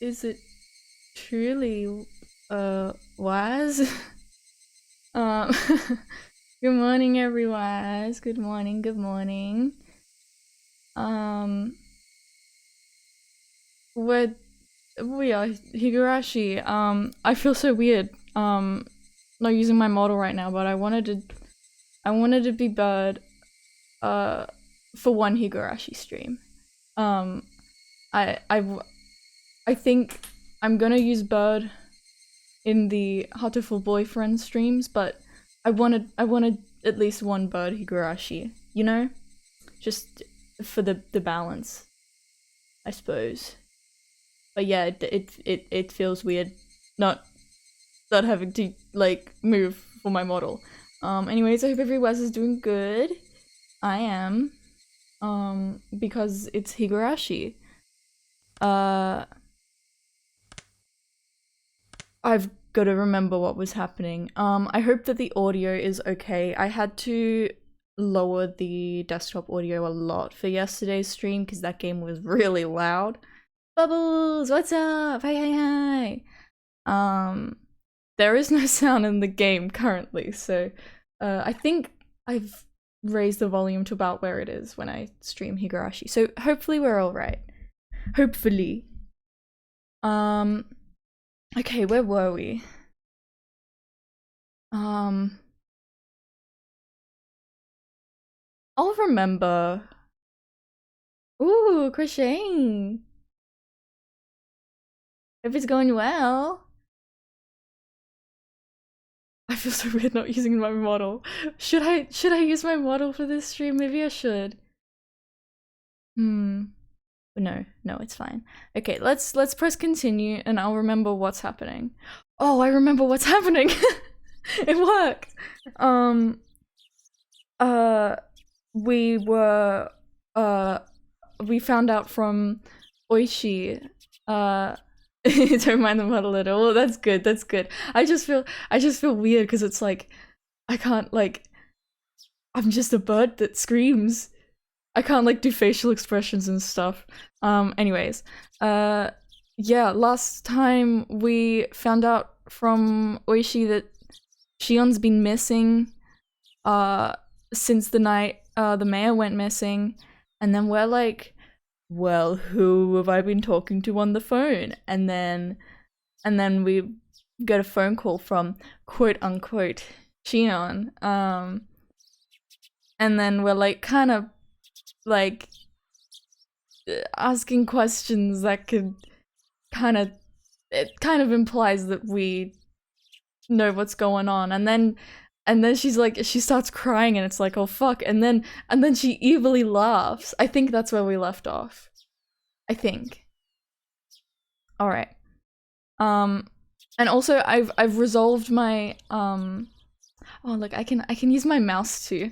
Is it truly wise? um Good morning everyone. Good morning, good morning. Um what we are Higurashi. I feel so weird not using my model right now, but I wanted to be Bird for one Higurashi stream. Um I I I think I'm gonna use Bird in the Hatoful Boyfriend streams, but I wanted at least one Bird Higurashi, you know? Just for the balance, I suppose. But yeah, it feels weird not not having to like move for my model. Anyways, I hope everyone is doing good. I am. Because it's Higurashi. Uh I've got to remember what was happening. I hope that the audio is okay. I had to lower the desktop audio a lot for yesterday's stream because that game was really loud. Bubbles, what's up? Hi, hi, hi. There is no sound in the game currently, so I think I've raised the volume to about where it is when I stream Higurashi. So hopefully we're all right. Hopefully. Okay, where were we? I'll remember. Ooh, crocheting. Hope it's going well. I feel so weird not using my model. Should I use my model for this stream? Maybe I should. No, it's fine. Okay, let's press continue and I'll remember what's happening. Oh, I remember what's happening. It worked. We were we found out from Oishi don't mind the model at all. That's good, that's good. I just feel weird because it's like I can't like I'm just a bird that screams. I can't like do facial expressions and stuff. Anyways, yeah, last time we found out from Oishi that Shion's been missing since the night the mayor went missing, and then we're like, well, who have I been talking to on the phone? And then we get a phone call from quote unquote Shion. And then we're like kind of like asking questions that could it kind of implies that we know what's going on, and then she's like, she starts crying and it's like, oh fuck, and then she evilly laughs. I think that's where we left off. I think. All right. And also I've resolved my oh look, I can use my mouse to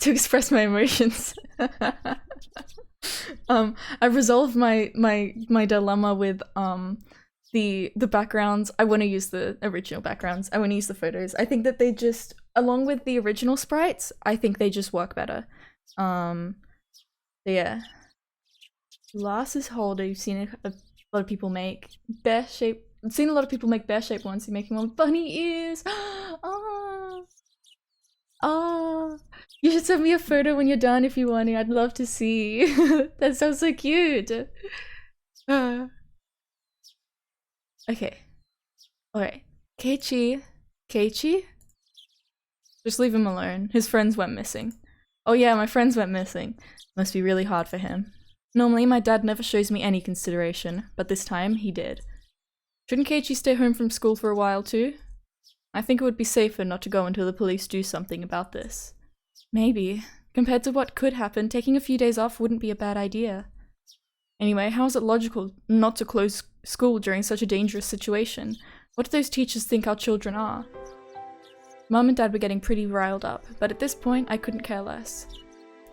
express my emotions. I've resolved my dilemma with the backgrounds. I want to use the original backgrounds. I want to use the photos. I think that they just, along with the original sprites, I think they just work better. Yeah. Glasses holder. You've seen a lot of people make bear shape. I've seen a lot of people make bear shaped ones. You're making one with bunny ears. Oh. Oh. You should send me a photo when you're done if you want to. I'd love to see. That sounds so cute. Okay. Alright. Keiichi. Just leave him alone. His friends went missing. Oh yeah, my friends went missing. Must be really hard for him. Normally my dad never shows me any consideration, but this time he did. Shouldn't Keiichi stay home from school for a while too? I think it would be safer not to go until the police do something about this. Maybe. Compared to what could happen, taking a few days off wouldn't be a bad idea. Anyway, how is it logical not to close school during such a dangerous situation? What do those teachers think our children are? Mum and Dad were getting pretty riled up, but at this point I couldn't care less.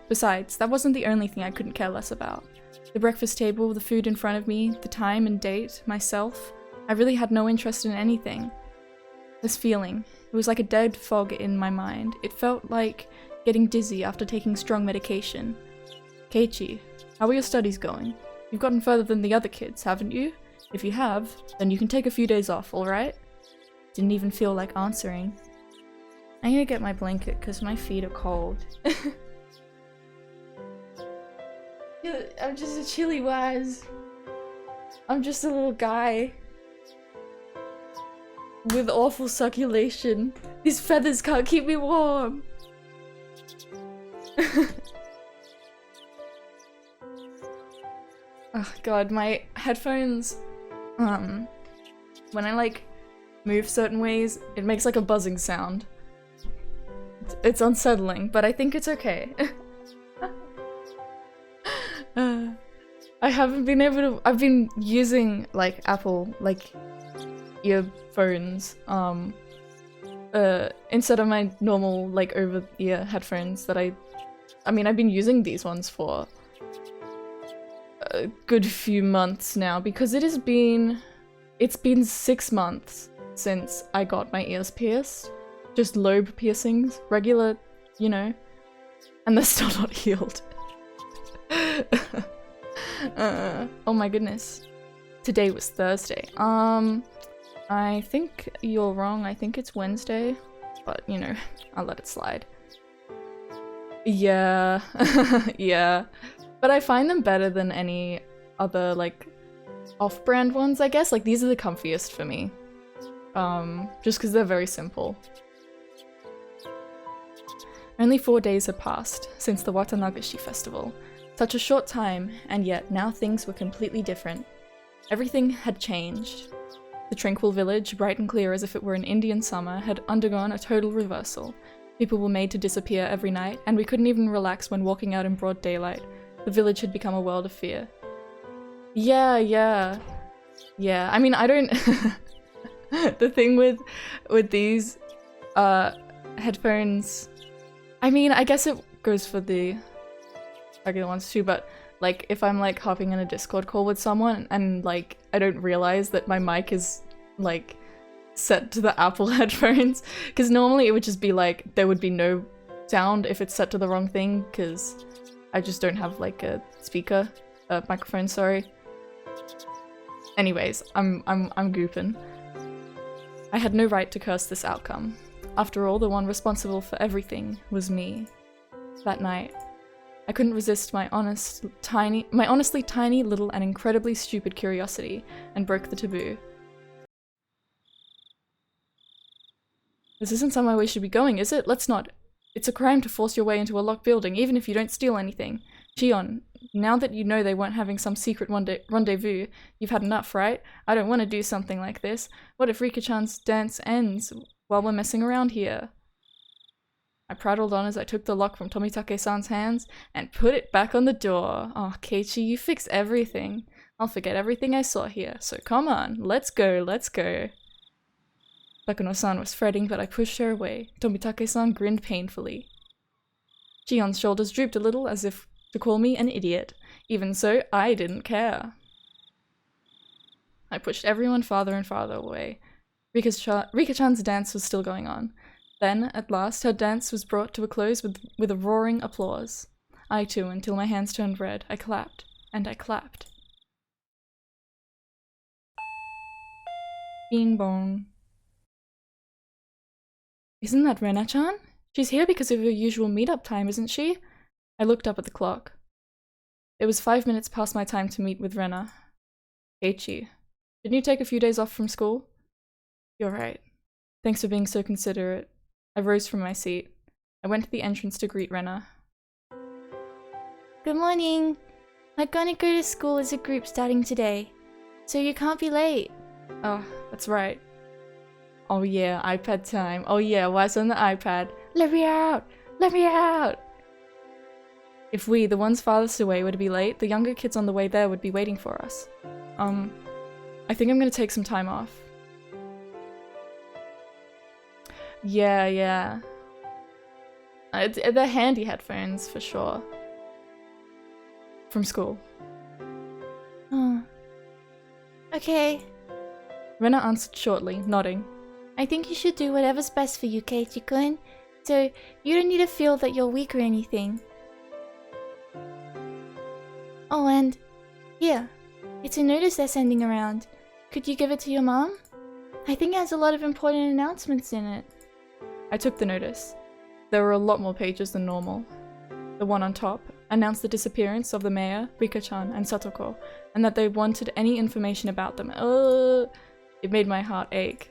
Besides, that wasn't the only thing I couldn't care less about. The breakfast table, the food in front of me, the time and date, myself, I really had no interest in anything. This feeling, it was like a dead fog in my mind. It felt like getting dizzy after taking strong medication. Keiichi, how are your studies going? You've gotten further than the other kids, haven't you? If you have, then you can take a few days off, alright? Didn't even feel like answering. I need to get my blanket because my feet are cold. I'm just a chilly waz. I'm just a little guy. With awful circulation. These feathers can't keep me warm. Oh god, my headphones, when I like move certain ways, it makes like a buzzing sound. It's unsettling, but I think it's okay. I haven't been able to- I've been using like Apple, like earphones, instead of my normal like over-ear headphones that I mean, I've been using these ones for a good few months now because it's been 6 months since I got my ears pierced. Just lobe piercings, regular, you know, and they're still not healed. Oh my goodness. Today was Thursday. I think you're wrong. I think it's Wednesday, but you know, I'll let it slide. Yeah, yeah. But I find them better than any other, like, off-brand ones, I guess. Like, these are the comfiest for me. Just because they're very simple. Only 4 days had passed since the Watanagashi festival. Such a short time, and yet now things were completely different. Everything had changed. The tranquil village, bright and clear as if it were an Indian summer, had undergone a total reversal. People were made to disappear every night, and we couldn't even relax when walking out in broad daylight. The village had become a world of fear. Yeah. I mean, I don't... The thing with these headphones... I mean, I guess it goes for the regular ones too, but like if I'm like hopping in a Discord call with someone and like I don't realize that my mic is like set to the Apple headphones, because normally it would just be like there would be no sound if it's set to the wrong thing, because I just don't have like a microphone, sorry. Anyways, I'm gooping. I had no right to curse this outcome. After all, the one responsible for everything was me. That night, I couldn't resist my honestly tiny, little, and incredibly stupid curiosity, and broke the taboo. This isn't somewhere we should be going, is it? Let's not. It's a crime to force your way into a locked building, even if you don't steal anything. Gion, now that you know they weren't having some secret rendezvous, you've had enough, right? I don't want to do something like this. What if Rika-chan's dance ends while we're messing around here? I prattled on as I took the lock from Tomitake-san's hands and put it back on the door. Oh, Keiichi, you fix everything. I'll forget everything I saw here, so come on, let's go, let's go. Takuno-san was fretting, but I pushed her away. Tomitake-san grinned painfully. Gion's shoulders drooped a little as if to call me an idiot. Even so, I didn't care. I pushed everyone farther and farther away. Rika-chan's dance was still going on. Then, at last, her dance was brought to a close with a roaring applause. I too, until my hands turned red, I clapped, and I clapped. Bing bong. Isn't that Rena-chan? She's here because of her usual meet-up time, isn't she? I looked up at the clock. It was 5 minutes past my time to meet with Rena. Keiichi, didn't you take a few days off from school? You're right. Thanks for being so considerate. I rose from my seat. I went to the entrance to greet Rena. Good morning. We're gonna go to school as a group starting today, so you can't be late. Oh, that's right. Oh yeah, iPad time. Oh yeah, why's on the iPad? Let me out! Let me out! If we, the ones farthest away, were to be late, the younger kids on the way there would be waiting for us. I think I'm gonna take some time off. Yeah. They're handy headphones, for sure. From school. Oh. Okay. Rena answered shortly, nodding. I think you should do whatever's best for you, Keiichi-kun. So, you don't need to feel that you're weak or anything. Oh, and... here. It's a notice they're sending around. Could you give it to your mom? I think it has a lot of important announcements in it. I took the notice. There were a lot more pages than normal. The one on top announced the disappearance of the mayor, Rika-chan, and Satoko, and that they wanted any information about them. It made my heart ache.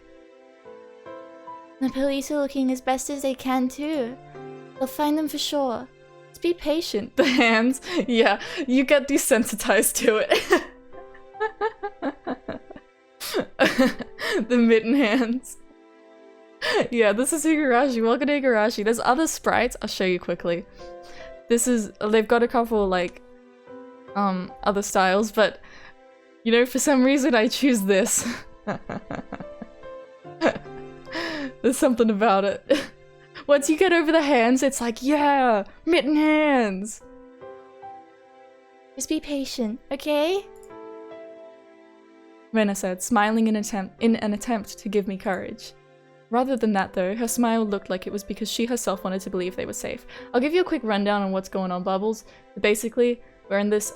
The police are looking as best as they can too. They'll find them for sure. Just be patient. The hands. Yeah, you get desensitized to it. The mitten hands. Yeah, this is Higurashi. Welcome to Higurashi. There's other sprites. I'll show you quickly. They've got a couple, like, other styles, but, you know, for some reason I choose this. There's something about it. Once you get over the hands, it's like, yeah, mitten hands. Just be patient, okay? Rena said, smiling in an attempt to give me courage. Rather than that though, her smile looked like it was because she herself wanted to believe they were safe. I'll give you a quick rundown on what's going on, Bubbles. Basically, we're in this,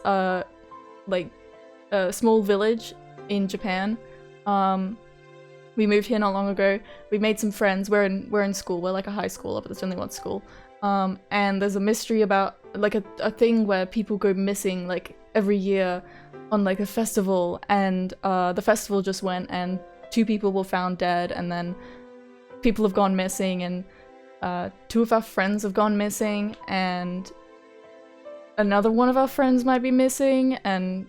small village in Japan. We moved here not long ago. We made some friends. We're in school. We're like a high schooler, but there's only one school. And there's a mystery about, like, a thing where people go missing, like, every year on, like, a festival. And the festival just went, and 2 people were found dead, and then people have gone missing, and 2 of our friends have gone missing, and another one of our friends might be missing, and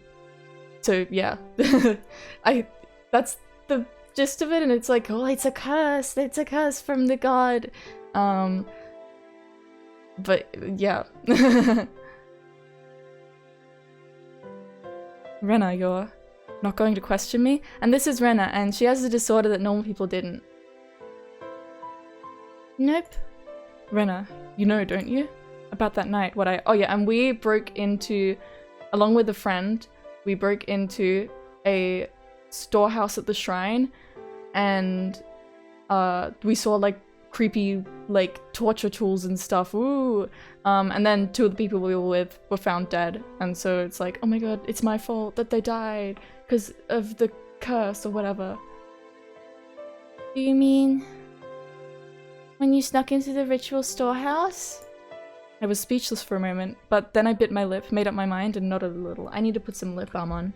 so yeah. That's the gist of it, and it's like, oh, it's a curse from the god. But yeah. Rena, you're not going to question me? And this is Rena, and she has a disorder that normal people didn't. Nope. Rena, you know, don't you? About that night, oh yeah, and we broke into, along with a friend, we broke into a storehouse at the shrine, and we saw, like, creepy, like, torture tools and stuff, ooh! And then 2 of the people we were with were found dead, and so it's like, oh my god, it's my fault that they died, because of the curse or whatever. Do you mean when you snuck into the ritual storehouse? I was speechless for a moment, but then I bit my lip, made up my mind, and nodded a little. I need to put some lip balm on.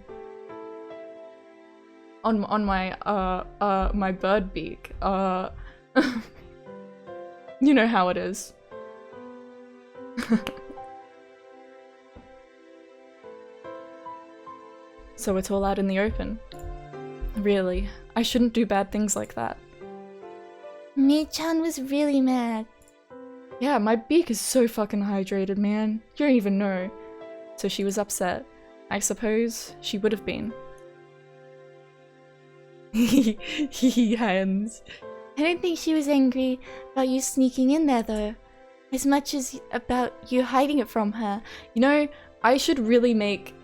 On my, my bird beak. You know how it is. So it's all out in the open. Really, I shouldn't do bad things like that. Mi-chan was really mad. Yeah, my beak is so fucking hydrated, man. You don't even know. So she was upset. I suppose she would have been. Hands. I don't think she was angry about you sneaking in there though, as much as about you hiding it from her. You know, I should really make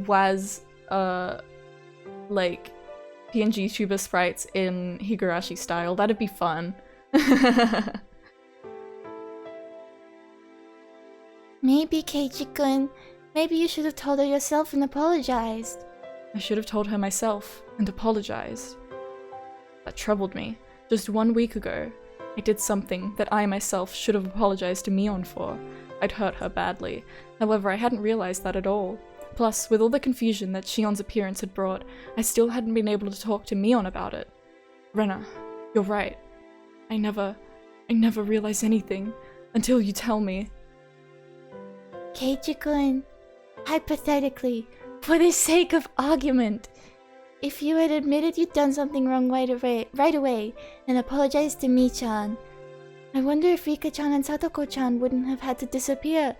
Waz, like, PNG tuber sprites in Higurashi style. That'd be fun. Maybe, Keiichi-kun. Maybe you should have told her yourself and apologized. I should have told her myself and apologized. That troubled me. Just 1 week ago, I did something that I myself should have apologized to Mion for. I'd hurt her badly. However, I hadn't realized that at all. Plus, with all the confusion that Shion's appearance had brought, I still hadn't been able to talk to Mion about it. Rena, you're right. I never realize anything until you tell me. Keiichi-kun, hypothetically, for the sake of argument, if you had admitted you'd done something wrong right away and apologized to Mi-chan, I wonder if Rika-chan and Satoko-chan wouldn't have had to disappear.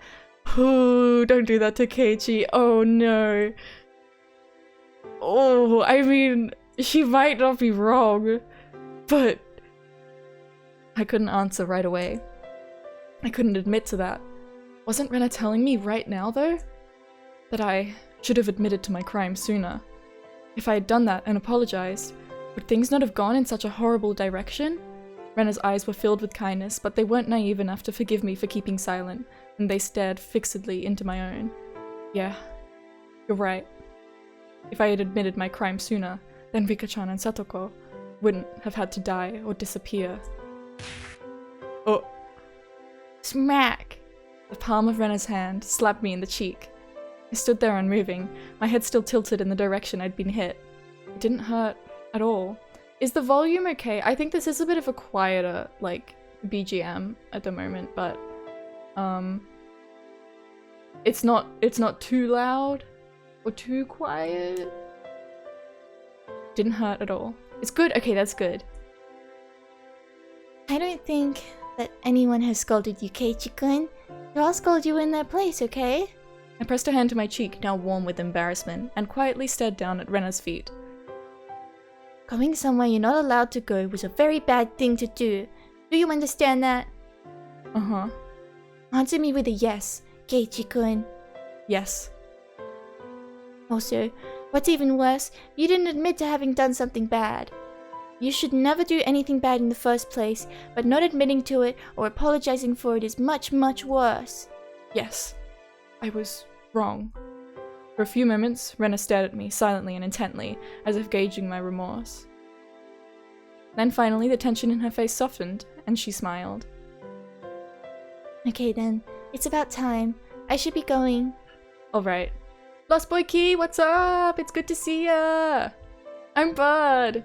Oh, don't do that to Keiichi. Oh no. Oh, I mean, she might not be wrong, but I couldn't answer right away. I couldn't admit to that. Wasn't Rena telling me right now, though, that I should have admitted to my crime sooner? If I had done that and apologized, would things not have gone in such a horrible direction? Rena's eyes were filled with kindness, but they weren't naive enough to forgive me for keeping silent, and they stared fixedly into my own. Yeah, you're right. If I had admitted my crime sooner, then Rika-chan and Satoko wouldn't have had to die or disappear. Oh. Smack! The palm of Rena's hand slapped me in the cheek. I stood there unmoving, my head still tilted in the direction I'd been hit. It didn't hurt at all. Is the volume okay? I think this is a bit of a quieter, like, BGM at the moment, but it's not too loud or too quiet. Didn't hurt at all. It's good? Okay, that's good. I don't think that anyone has scolded you, Keiichi-kun. I'll scold you in their place, okay? I pressed a hand to my cheek, now warm with embarrassment, and quietly stared down at Rena's feet. Going somewhere you're not allowed to go was a very bad thing to do. Do you understand that? Uh-huh. Answer me with a yes, Keiichi-kun. Yes. Also, what's even worse, you didn't admit to having done something bad. You should never do anything bad in the first place, but not admitting to it or apologizing for it is much, much worse. Yes. I was wrong. For a few moments, Rena stared at me silently and intently, as if gauging my remorse. Then finally, the tension in her face softened, and she smiled. Okay then, it's about time. I should be going. Alright. Lost Boy Key, what's up? It's good to see ya! I'm Bud!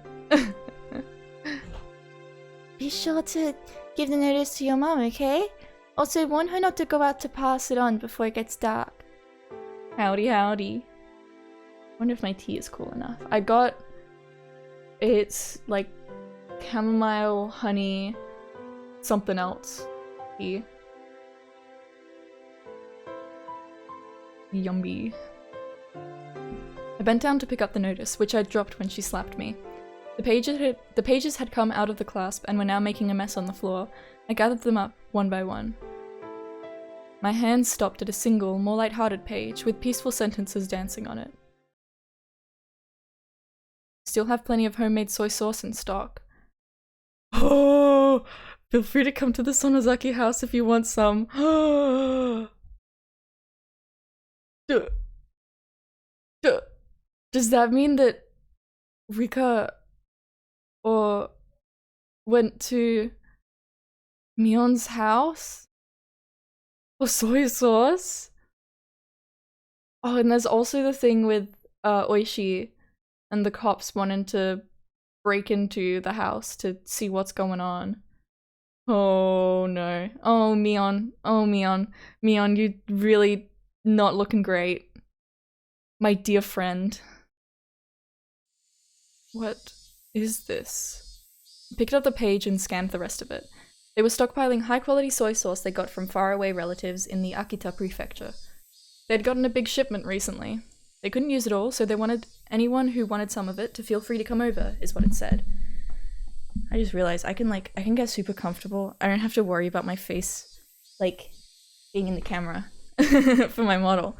Be sure to give the notice to your mom, okay? Also, warn her not to go out to pass it on before it gets dark. Howdy, howdy. Wonder if my tea is cool enough. I got... It's like chamomile, honey, something else tea. Yummy. I bent down to pick up the notice, which I'd dropped when she slapped me. The pages had come out of the clasp and were now making a mess on the floor. I gathered them up one by one. My hands stopped at a single, more light-hearted page with peaceful sentences dancing on it. Still have plenty of homemade soy sauce in stock. Oh, feel free to come to the Sonozaki house if you want some. Does that mean that Rika or went to Mion's house? For soy sauce? Oh, and there's also the thing with Oishi and the cops wanting to break into the house to see what's going on. Oh no. Oh, Mion. Oh, Mion. Mion, you really not looking great. My dear friend. What is this? I picked up the page and scanned the rest of it. They were stockpiling high-quality soy sauce they got from faraway relatives in the Akita prefecture. They'd gotten a big shipment recently. They couldn't use it all, so they wanted anyone who wanted some of it to feel free to come over, is what it said. I just realized I can get super comfortable. I don't have to worry about my face, like, being in the camera for my model.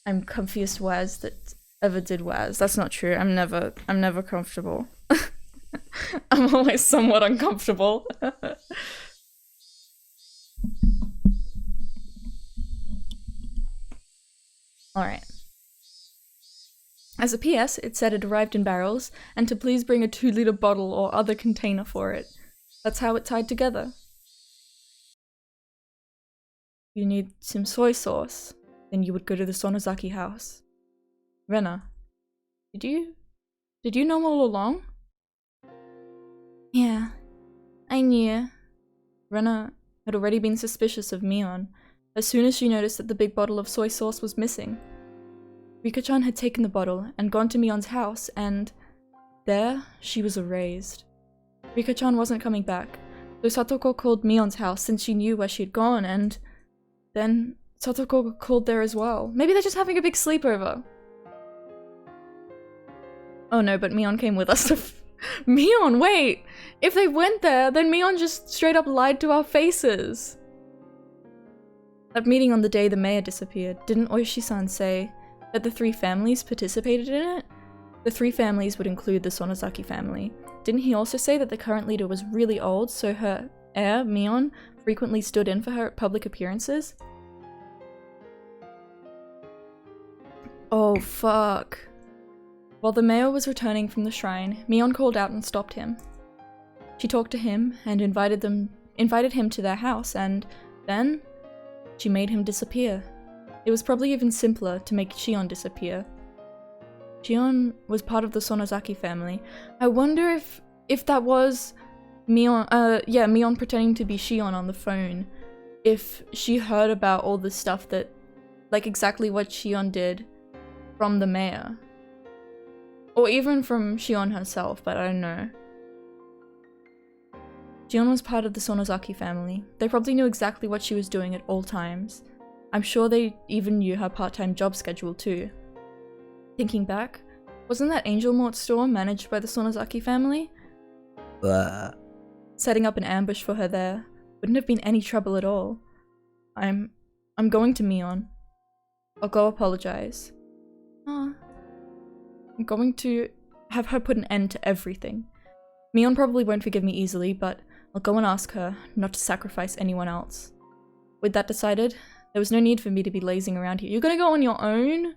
I'm comfiest Waz that ever did Waz. That's not true. I'm never comfortable. I'm always somewhat uncomfortable. Alright. As a PS, it said it arrived in barrels, and to please bring a 2-liter bottle or other container for it. That's how it tied together. You need some soy sauce, then you would go to the Sonozaki house. Rena, did you know all along? Yeah, I knew. Rena had already been suspicious of Mion as soon as she noticed that the big bottle of soy sauce was missing. Rika-chan had taken the bottle and gone to Mion's house, and there she was erased. Rika-chan wasn't coming back, so Satoko called Mion's house since she knew where she had gone, and then Satoko called there as well. Maybe they're just having a big sleepover. Oh no, but Mion came with us to Mion, wait! If they went there, then Mion just straight up lied to our faces. That meeting on the day the mayor disappeared, didn't Oishi-san say that the 3 families participated in it? The 3 families would include the Sonozaki family. Didn't he also say that the current leader was really old, so her heir, Mion, frequently stood in for her at public appearances? Oh, fuck. While the mayor was returning from the shrine, Mion called out and stopped him. She talked to him and invited him to their house, and then she made him disappear. It was probably even simpler to make Shion disappear. Shion was part of the Sonozaki family. I wonder if that was Mion pretending to be Shion on the phone. If she heard about all the stuff that, like exactly what Shion did from the mayor. Or even from Shion herself, but I don't know. Shion was part of the Sonozaki family. They probably knew exactly what she was doing at all times. I'm sure they even knew her part-time job schedule too. Thinking back, wasn't that Angel Mort store managed by the Sonozaki family? Setting up an ambush for her there wouldn't have been any trouble at all. I'm going to Mion. I'll go apologize. I'm going to have her put an end to everything. Mion probably won't forgive me easily, but I'll go and ask her not to sacrifice anyone else. With that decided, there was no need for me to be lazing around here. You're gonna go on your own?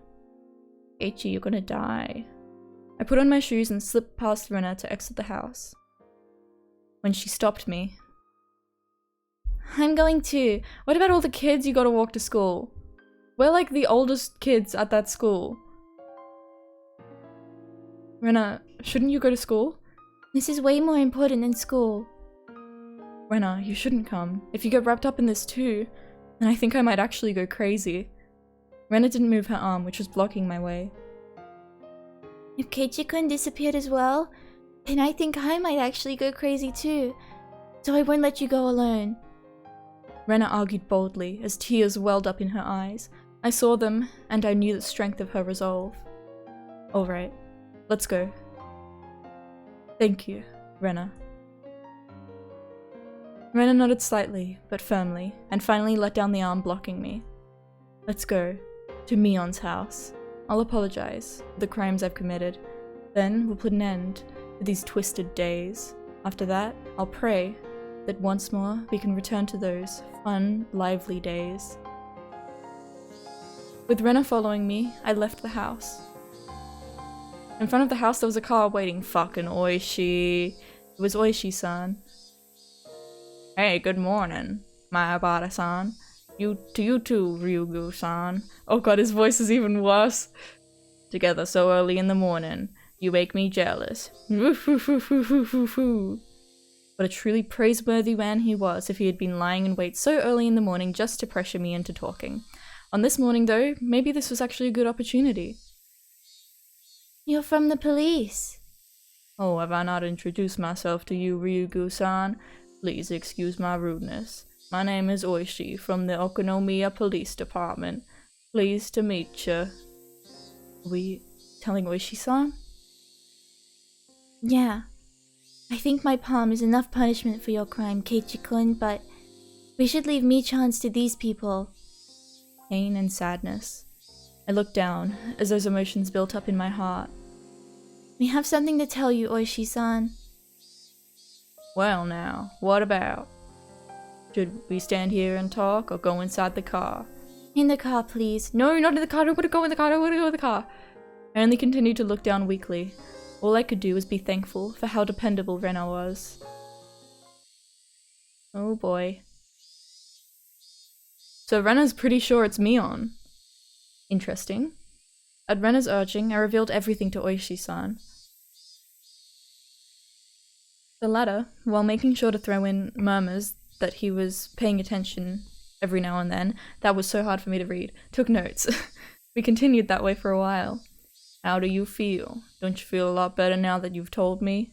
Eiichi, you're gonna die. I put on my shoes and slipped past Rena to exit the house. When she stopped me. I'm going too. What about all the kids you gotta walk to school? We're like the oldest kids at that school. Rena, shouldn't you go to school? This is way more important than school. Rena, you shouldn't come. If you get wrapped up in this too, then I think I might actually go crazy. Rena didn't move her arm, which was blocking my way. If Keiichi-kun disappeared as well, then I think I might actually go crazy too. So I won't let you go alone. Rena argued boldly as tears welled up in her eyes. I saw them, and I knew the strength of her resolve. Alright, let's go. Thank you, Rena. Rena nodded slightly, but firmly, and finally let down the arm blocking me. Let's go. To Mion's house. I'll apologize for the crimes I've committed. Then we'll put an end to these twisted days. After that, I'll pray that once more we can return to those fun, lively days. With Rena following me, I left the house. In front of the house there was a car waiting. Fucking Oishi. It was Oishi-san. Hey, good morning, Mayabara-san. You too, Ryugu-san. Oh god, his voice is even worse. Together so early in the morning. You make me jealous. What a truly praiseworthy man he was if he had been lying in wait so early in the morning just to pressure me into talking. On this morning though, maybe this was actually a good opportunity. You're from the police. Oh, have I not introduced myself to you, Ryugu-san? Please excuse my rudeness. My name is Oishi from the Okonomiya Police Department. Pleased to meet you. Are we telling Oishi-san? Yeah. I think my palm is enough punishment for your crime, Keiichi-kun, but we should leave Michan's to these people. Pain and sadness. I looked down as those emotions built up in my heart. We have something to tell you, Oishi-san. Well now, what about? Should we stand here and talk or go inside the car? In the car, please. No, not in the car. I don't want to go in the car. I don't want to go in the car. I only continued to look down weakly. All I could do was be thankful for how dependable Rena was. Oh boy. So Rena's pretty sure it's Mion. Interesting. At Rena's urging, I revealed everything to Oishi-san. The latter, while making sure to throw in murmurs that he was paying attention every now and then, that was so hard for me to read, took notes. We continued that way for a while. How do you feel? Don't you feel a lot better now that you've told me?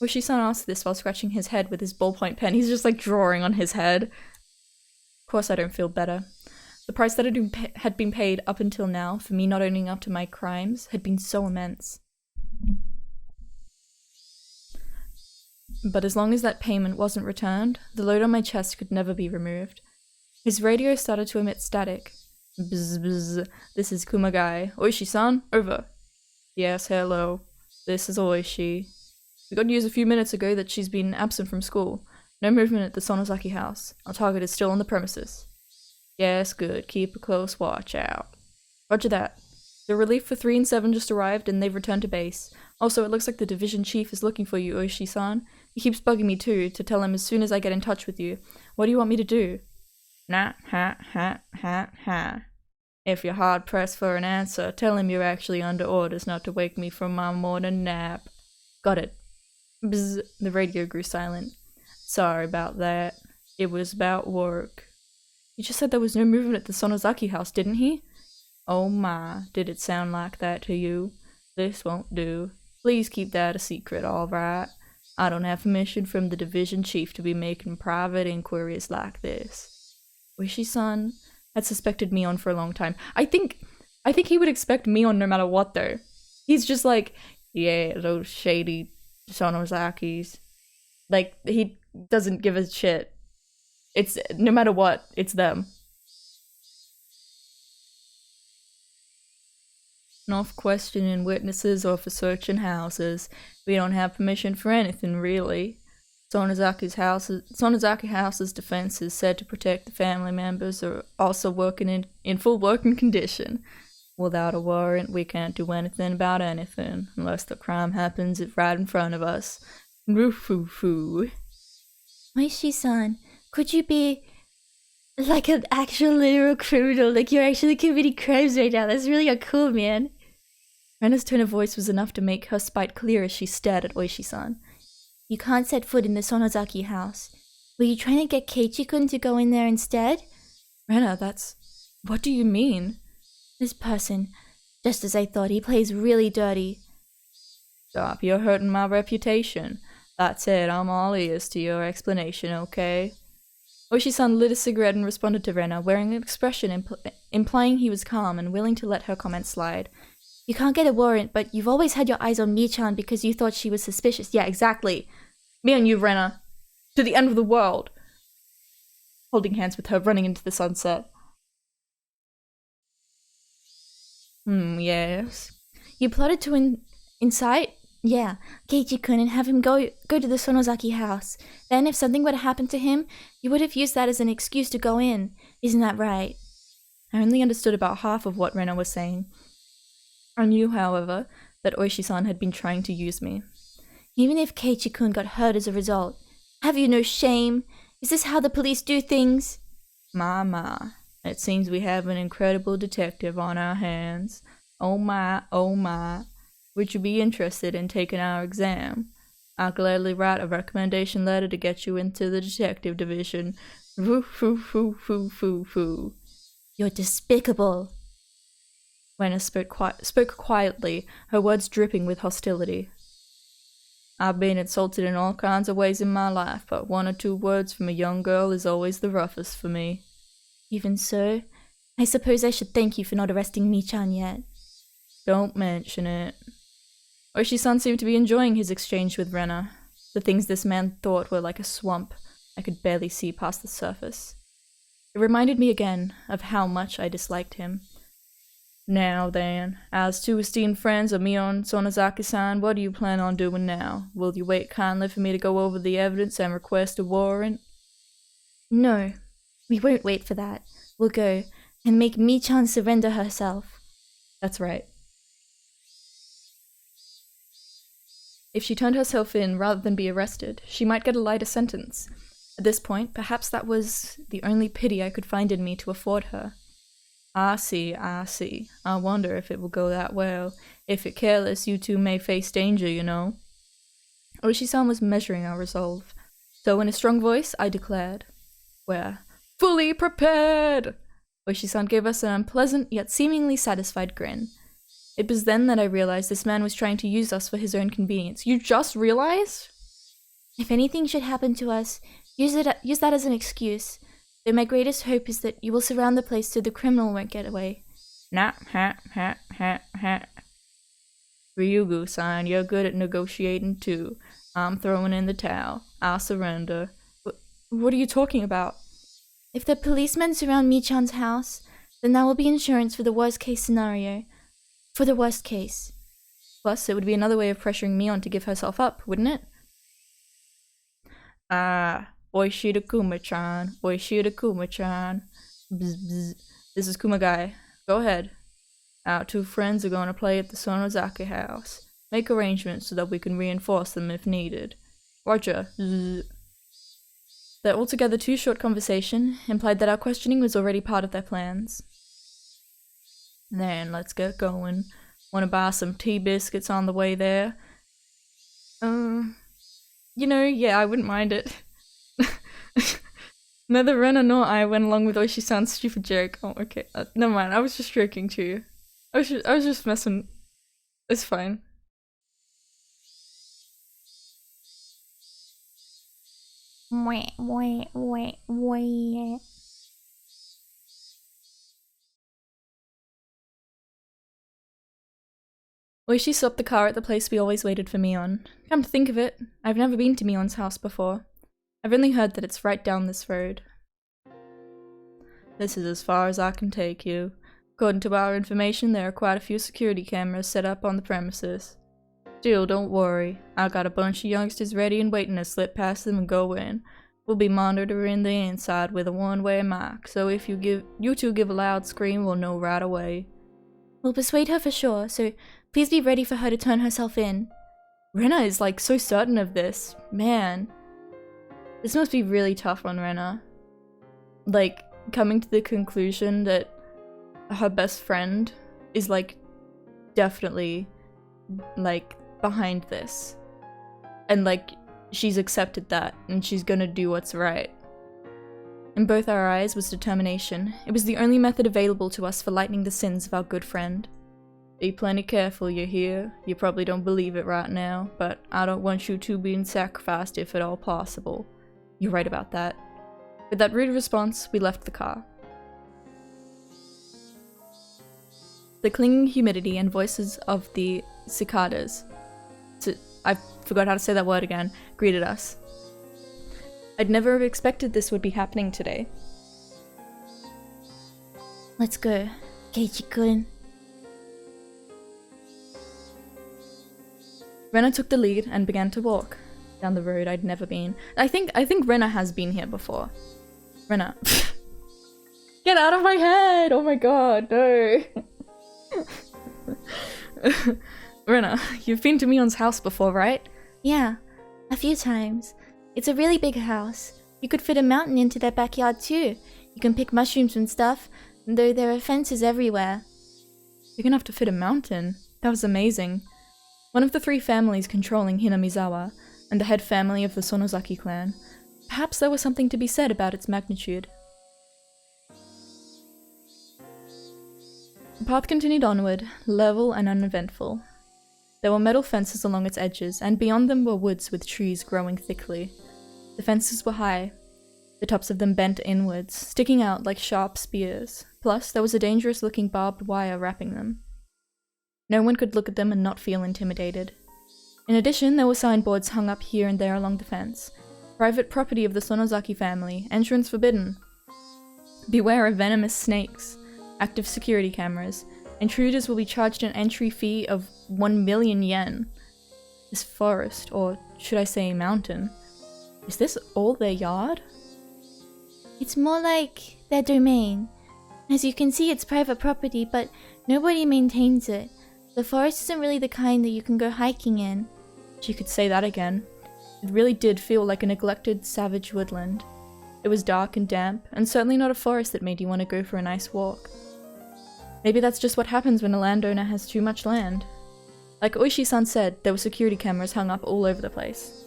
Oishi-san asked this while scratching his head with his ballpoint pen. He's just like drawing on his head. Of course I don't feel better. The price that had been paid up until now for me not owning up to my crimes had been so immense. But as long as that payment wasn't returned, the load on my chest could never be removed. His radio started to emit static. Bzz bzz, this is Kumagai. Oishi-san, over. Yes, hello. This is Oishi. We got news a few minutes ago that she's been absent from school. No movement at the Sonozaki house. Our target is still on the premises. Yes, good. Keep a close watch out. Roger that. The relief for 3 and 7 just arrived and they've returned to base. Also, it looks like the division chief is looking for you, Oishi-san. He keeps bugging me too, to tell him as soon as I get in touch with you. What do you want me to do? Nah, ha. If you're hard pressed for an answer, tell him you're actually under orders not to wake me from my morning nap. Got it. Bzz, the radio grew silent. Sorry about that. It was about work. He just said there was no movement at the Sonozaki house, didn't he? Oh my, did it sound like that to you? This won't do. Please keep that a secret, alright? I don't have permission from the division chief to be making private inquiries like this. Oishi-san had suspected Mion for a long time. I think he would expect Mion no matter what, though. He's just like, yeah, those shady Sonozakis. Like, he doesn't give a shit. It's, no matter what, it's them. Not for questioning witnesses or for searching houses. We don't have permission for anything, really. Sonozaki House's defense is said to protect the family members are also working in full working condition. Without a warrant, we can't do anything about anything, unless the crime happens right in front of us. Roo-foo-foo. Oishi-san, could you be like an actual literal criminal? Like you're actually committing crimes right now. That's really cool, man. Rena's tone of voice was enough to make her spite clear as she stared at Oishi-san. You can't set foot in the Sonozaki house. Were you trying to get Keiichi-kun to go in there instead? Rena, that's... What do you mean? This person, just as I thought, he plays really dirty. Stop, you're hurting my reputation. That's it, I'm all ears to your explanation, okay? Oishi-san lit a cigarette and responded to Rena, wearing an expression implying he was calm and willing to let her comment slide. You can't get a warrant, but you've always had your eyes on Mi-chan because you thought she was suspicious. Yeah, exactly. Me and you, Rena. To the end of the world. Holding hands with her, running into the sunset. Yes. You plotted to incite? Yeah, Keiichi-kun and have him go to the Sonozaki house. Then if something were to happen to him, you would have used that as an excuse to go in. Isn't that right? I only understood about half of what Rena was saying. I knew, however, that Oishi-san had been trying to use me. Even if Keiichi-kun got hurt as a result, have you no shame? Is this how the police do things? My. It seems we have an incredible detective on our hands. Oh my. Would you be interested in taking our exam? I'll gladly write a recommendation letter to get you into the detective division. Foo. You're despicable. Rena spoke quietly, her words dripping with hostility. I've been insulted in all kinds of ways in my life, but 1 or 2 words from a young girl is always the roughest for me. Even so, I suppose I should thank you for not arresting Mi-chan yet. Don't mention it. Oishi-san seemed to be enjoying his exchange with Rena. The things this man thought were like a swamp. I could barely see past the surface. It reminded me again of how much I disliked him. Now then, as 2 esteemed friends of Mion Sonozaki-san, what do you plan on doing now? Will you wait kindly for me to go over the evidence and request a warrant? No, we won't wait for that. We'll go and make Mi-chan surrender herself. That's right. If she turned herself in rather than be arrested, she might get a lighter sentence. At this point, perhaps that was the only pity I could find in me to afford her. I see. I wonder if it will go that well. If you're careless, you 2 may face danger, you know. Oishi-san was measuring our resolve. So in a strong voice, I declared, We're fully prepared! Oishi-san gave us an unpleasant yet seemingly satisfied grin. It was then that I realized this man was trying to use us for his own convenience. You just realized? If anything should happen to us, use that as an excuse. Though my greatest hope is that you will surround the place so the criminal won't get away. Nah, ha. Ryugu-san, you're good at negotiating too. I'm throwing in the towel. I'll surrender. What are you talking about? If the policemen surround Mi-chan's house, then that will be insurance for the worst case scenario. For the worst case. Plus, it would be another way of pressuring Mion to give herself up, wouldn't it? Oishida Kuma-chan. Bzz. This is Kumagai. Go ahead. Our two friends are going to play at the Sonozaki house. Make arrangements so that we can reinforce them if needed. Roger. Zzz. Their altogether too short conversation implied that our questioning was already part of their plans. Then let's get going. Want to buy some tea biscuits on the way there? Yeah, I wouldn't mind it. Neither Rena nor I went along with Oishi-san's stupid joke. Oh, okay. Never mind, I was just joking too. I was just messing. It's fine. Oishi stopped the car at the place we always waited for Mion. Come to think of it, I've never been to Mion's house before. I've only heard that it's right down this road. This is as far as I can take you. According to our information, there are quite a few security cameras set up on the premises. Still, don't worry. I got a bunch of youngsters ready and waiting to slip past them and go in. We'll be monitoring the inside with a one-way mic, so if you two give a loud scream, we'll know right away. We'll persuade her for sure, so please be ready for her to turn herself in. Rena is like so certain of this. Man. This must be really tough on Rena. Like, coming to the conclusion that her best friend is like definitely like behind this. And like she's accepted that and she's gonna do what's right. In both our eyes was determination. It was the only method available to us for lightening the sins of our good friend. Be plenty careful, you hear? You probably don't believe it right now, but I don't want you two being sacrificed if at all possible. You're right about that. With that rude response, we left the car. The clinging humidity and voices of the cicadas, I forgot how to say that word again, greeted us. I'd never have expected this would be happening today. Let's go, Keiichi-kun. Rena took the lead and began to walk down the road I'd never been. I think Rena has been here before. Rena. Get out of my head! Oh my god, no. Rena, you've been to Mion's house before, right? Yeah, a few times. It's a really big house. You could fit a mountain into their backyard too. You can pick mushrooms and stuff, though there are fences everywhere. You're gonna have to fit a mountain. That was amazing. One of the three families controlling Hinamizawa, and the head family of the Sonozaki clan. Perhaps there was something to be said about its magnitude. The path continued onward, level and uneventful. There were metal fences along its edges, and beyond them were woods with trees growing thickly. The fences were high, the tops of them bent inwards, sticking out like sharp spears. Plus, there was a dangerous-looking barbed wire wrapping them. No one could look at them and not feel intimidated. In addition, there were signboards hung up here and there along the fence. Private property of the Sonozaki family, entrance forbidden. Beware of venomous snakes. Active security cameras. Intruders will be charged an entry fee of 1 million yen. This forest, or should I say mountain, is this all their yard? It's more like their domain. As you can see, it's private property, but nobody maintains it. The forest isn't really the kind that you can go hiking in. She could say that again. It really did feel like a neglected, savage woodland. It was dark and damp, and certainly not a forest that made you want to go for a nice walk. Maybe that's just what happens when a landowner has too much land. Like Oishi-san said, there were security cameras hung up all over the place.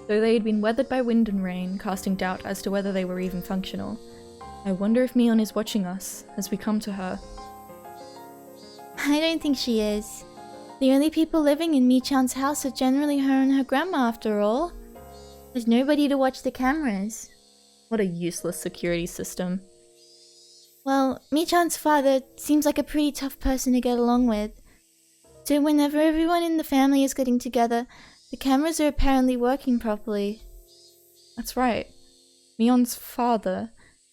Though they had been weathered by wind and rain, casting doubt as to whether they were even functional. I wonder if Mion is watching us as we come to her. I don't think she is. The only people living in Mi-chan's house are generally her and her grandma after all. There's nobody to watch the cameras. What a useless security system. Well, Mi-chan's father seems like a pretty tough person to get along with. So whenever everyone in the family is getting together, the cameras are apparently working properly. That's right. Mion's father.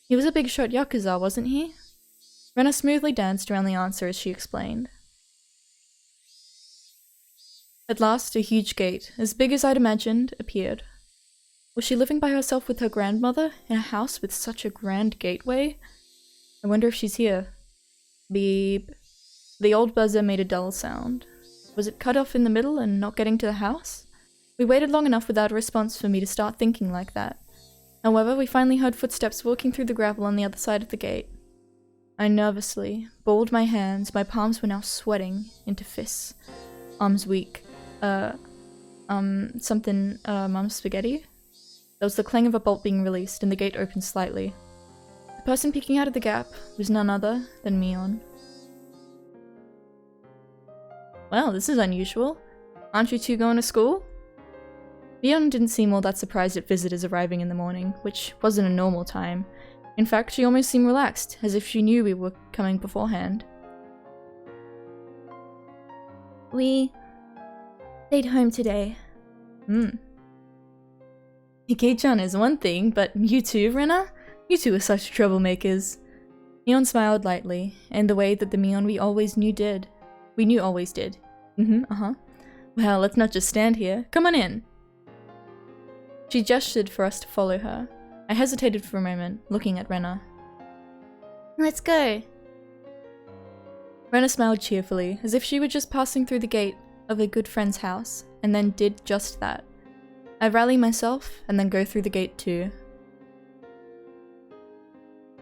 He was a big shot yakuza, wasn't he? Rena smoothly danced around the answer as she explained. At last, a huge gate, as big as I'd imagined, appeared. Was she living by herself with her grandmother, in a house with such a grand gateway? I wonder if she's here. Beep. The old buzzer made a dull sound. Was it cut off in the middle and not getting to the house? We waited long enough without a response for me to start thinking like that. However, we finally heard footsteps walking through the gravel on the other side of the gate. I nervously balled my hands. My palms were now sweating into fists. Arms weak. Mum's spaghetti? There was the clang of a bolt being released, and the gate opened slightly. The person peeking out of the gap was none other than Mion. Well, this is unusual. Aren't you two going to school? Mion didn't seem all that surprised at visitors arriving in the morning, which wasn't a normal time. In fact, she almost seemed relaxed, as if she knew we were coming beforehand. We stayed home today. Ikei-chan is one thing, but you too, Rena? You two are such troublemakers. Mion smiled lightly, in the way that the Mion we always knew did. We knew always did. Well, let's not just stand here. Come on in. She gestured for us to follow her. I hesitated for a moment, looking at Rena. Let's go. Rena smiled cheerfully, as if she were just passing through the gate of a good friend's house, and then did just that. I rally myself, and then go through the gate too.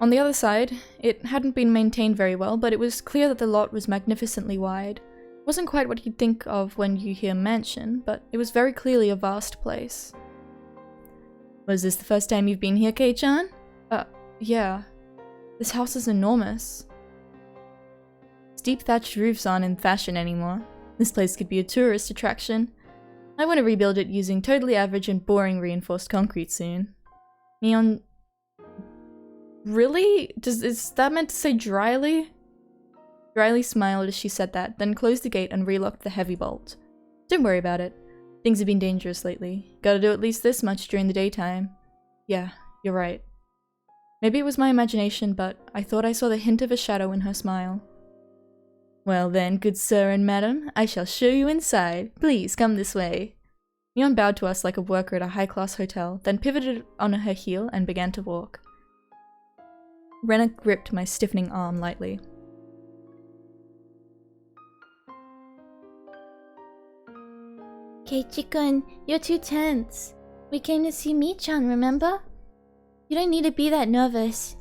On the other side, it hadn't been maintained very well, but it was clear that the lot was magnificently wide. It wasn't quite what you'd think of when you hear mansion, but it was very clearly a vast place. Was this the first time you've been here, Kei-chan? Yeah. This house is enormous. Steep thatched roofs aren't in fashion anymore. This place could be a tourist attraction. I want to rebuild it using totally average and boring reinforced concrete soon. Mion... Really? Is that meant to say dryly? Dryly smiled as she said that, then closed the gate and relocked the heavy bolt. Don't worry about it. Things have been dangerous lately. Gotta do at least this much during the daytime. Yeah, you're right. Maybe it was my imagination, but I thought I saw the hint of a shadow in her smile. Well then, good sir and madam, I shall show you inside. Please come this way. Mion bowed to us like a worker at a high-class hotel, then pivoted on her heel and began to walk. Rena gripped my stiffening arm lightly. Keiichi-kun, you're too tense. We came to see Mi-chan, remember? You don't need to be that nervous.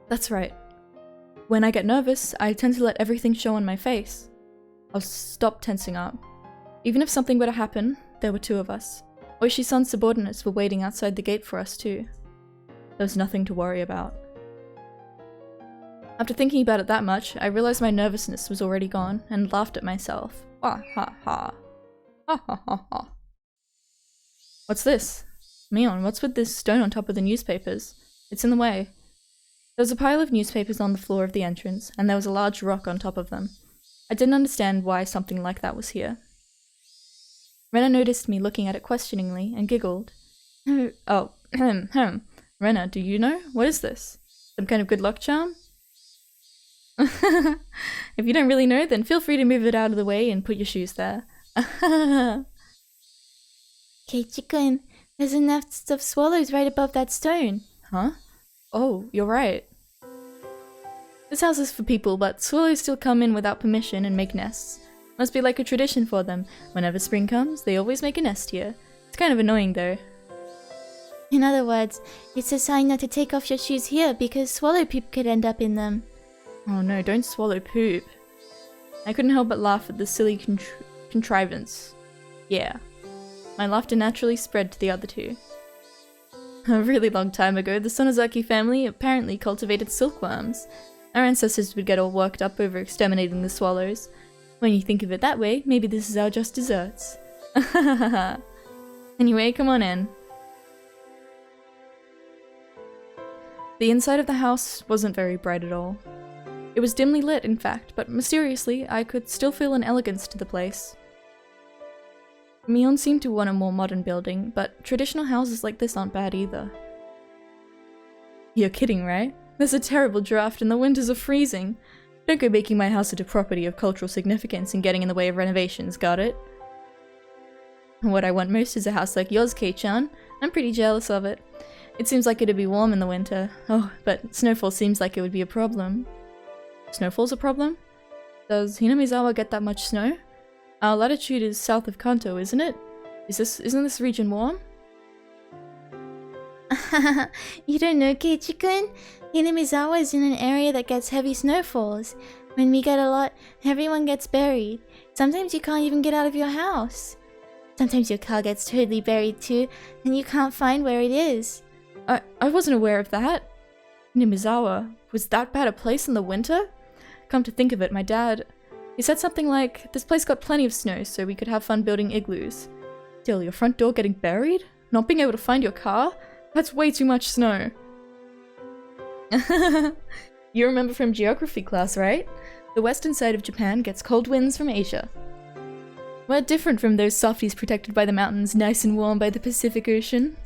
That's right. When I get nervous, I tend to let everything show on my face. I'll stop tensing up. Even if something were to happen, there were two of us. Oishi-san's subordinates were waiting outside the gate for us too. There was nothing to worry about. After thinking about it that much, I realized my nervousness was already gone, and laughed at myself. Ha ha ha. Ha ha ha ha. What's this? Mion, what's with this stone on top of the newspapers? It's in the way. There was a pile of newspapers on the floor of the entrance, and there was a large rock on top of them. I didn't understand why something like that was here. Rena noticed me looking at it questioningly, and giggled. Oh, Rena, do you know? What is this? Some kind of good luck charm? If you don't really know, then feel free to move it out of the way and put your shoes there. Keiichi-kun, there's a nest of swallows right above that stone. Huh? Oh, you're right. This house is for people, but swallows still come in without permission and make nests. Must be like a tradition for them. Whenever spring comes, they always make a nest here. It's kind of annoying though. In other words, it's a sign not to take off your shoes here because swallow poop could end up in them. Oh no, don't swallow poop. I couldn't help but laugh at the silly contrivance. Yeah. My laughter naturally spread to the other two. A really long time ago, the Sonozaki family apparently cultivated silkworms. Our ancestors would get all worked up over exterminating the swallows. When you think of it that way, maybe this is our just desserts. Anyway, come on in. The inside of the house wasn't very bright at all. It was dimly lit, in fact, but mysteriously, I could still feel an elegance to the place. Mion seemed to want a more modern building, but traditional houses like this aren't bad either. You're kidding, right? There's a terrible draft and the winters are freezing. Don't go making my house into property of cultural significance and getting in the way of renovations, got it? What I want most is a house like yours, Kei-chan. I'm pretty jealous of it. It seems like it'd be warm in the winter. Oh, but snowfall seems like it would be a problem. Snowfall's a problem? Does Hinamizawa get that much snow? Our latitude is south of Kanto, isn't it? Isn't this region warm? You don't know, Keiichi-kun? Hinamizawa is in an area that gets heavy snowfalls. When we get a lot, everyone gets buried. Sometimes you can't even get out of your house. Sometimes your car gets totally buried too, and you can't find where it is. I wasn't aware of that. Hinamizawa, was that bad a place in the winter? Come to think of it, my dad, he said something like, this place got plenty of snow so we could have fun building igloos. Still, your front door getting buried? Not being able to find your car? That's way too much snow. You remember from geography class, right? The western side of Japan gets cold winds from Asia. We're different from those softies protected by the mountains, nice and warm by the Pacific Ocean.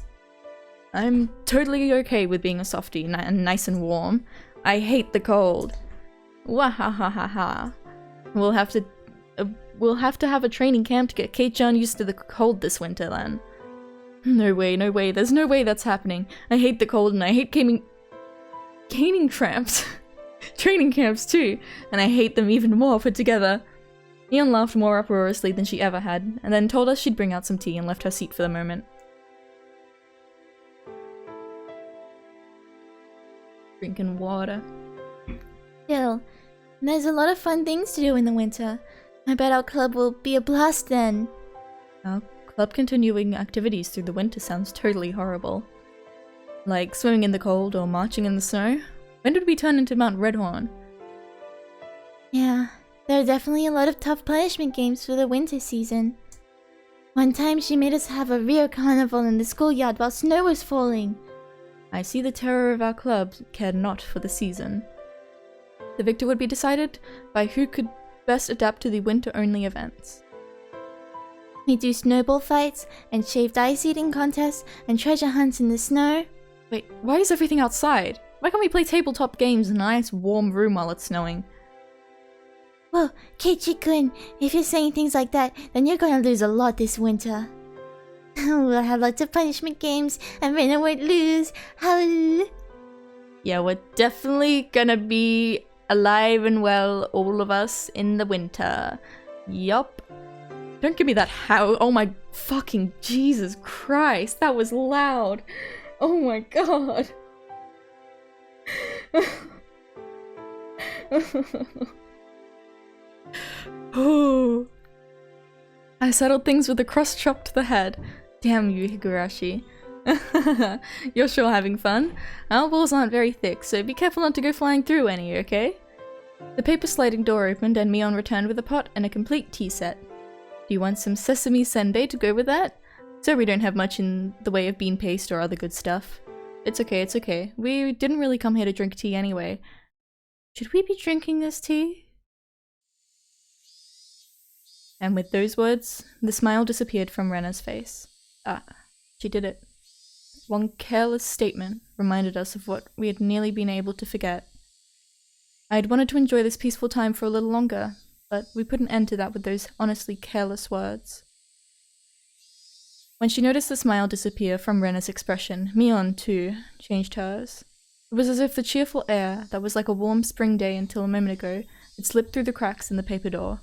I'm totally okay with being a softie and nice and warm. I hate the cold. Wahahaha. We'll have to have a training camp to get Kate-chan used to the cold this winter then. No way, no way, there's no way that's happening. I hate the cold and I hate training camps too, and I hate them even more put together. Mion laughed more uproariously than she ever had, and then told us she'd bring out some tea and left her seat for the moment. Drinking water. Still, there's a lot of fun things to do in the winter. I bet our club will be a blast then. Our club continuing activities through the winter sounds totally horrible. Like swimming in the cold or marching in the snow? When did we turn into Mount Redhorn? Yeah, there are definitely a lot of tough punishment games for the winter season. One time she made us have a real carnival in the schoolyard while snow was falling. I see the terror of our club cared not for the season. The victor would be decided by who could best adapt to the winter-only events. We do snowball fights, and shaved ice eating contests, and treasure hunts in the snow. Wait, why is everything outside? Why can't we play tabletop games in a nice warm room while it's snowing? Well, Keiichi-kun, if you're saying things like that, then you're gonna lose a lot this winter. We'll have lots of punishment games, and Rena won't lose. Hallelujah. Yeah, we're definitely gonna be alive and well, all of us, in the winter. Yup. Don't give me that how. Oh my fucking Jesus Christ, that was loud. Oh my god. Oh. I settled things with a cross chop to the head. Damn you, Higurashi. You're sure having fun? Our walls aren't very thick, so be careful not to go flying through any, okay? The paper sliding door opened and Mion returned with a pot and a complete tea set. Do you want some sesame senbei to go with that? So we don't have much in the way of bean paste or other good stuff. It's okay, it's okay. We didn't really come here to drink tea anyway. Should we be drinking this tea? And with those words, the smile disappeared from Rena's face. Ah, she did it. One careless statement reminded us of what we had nearly been able to forget. I had wanted to enjoy this peaceful time for a little longer, but we put an end to that with those honestly careless words. When she noticed the smile disappear from Rena's expression, Mion, too, changed hers. It was as if the cheerful air that was like a warm spring day until a moment ago had slipped through the cracks in the paper door,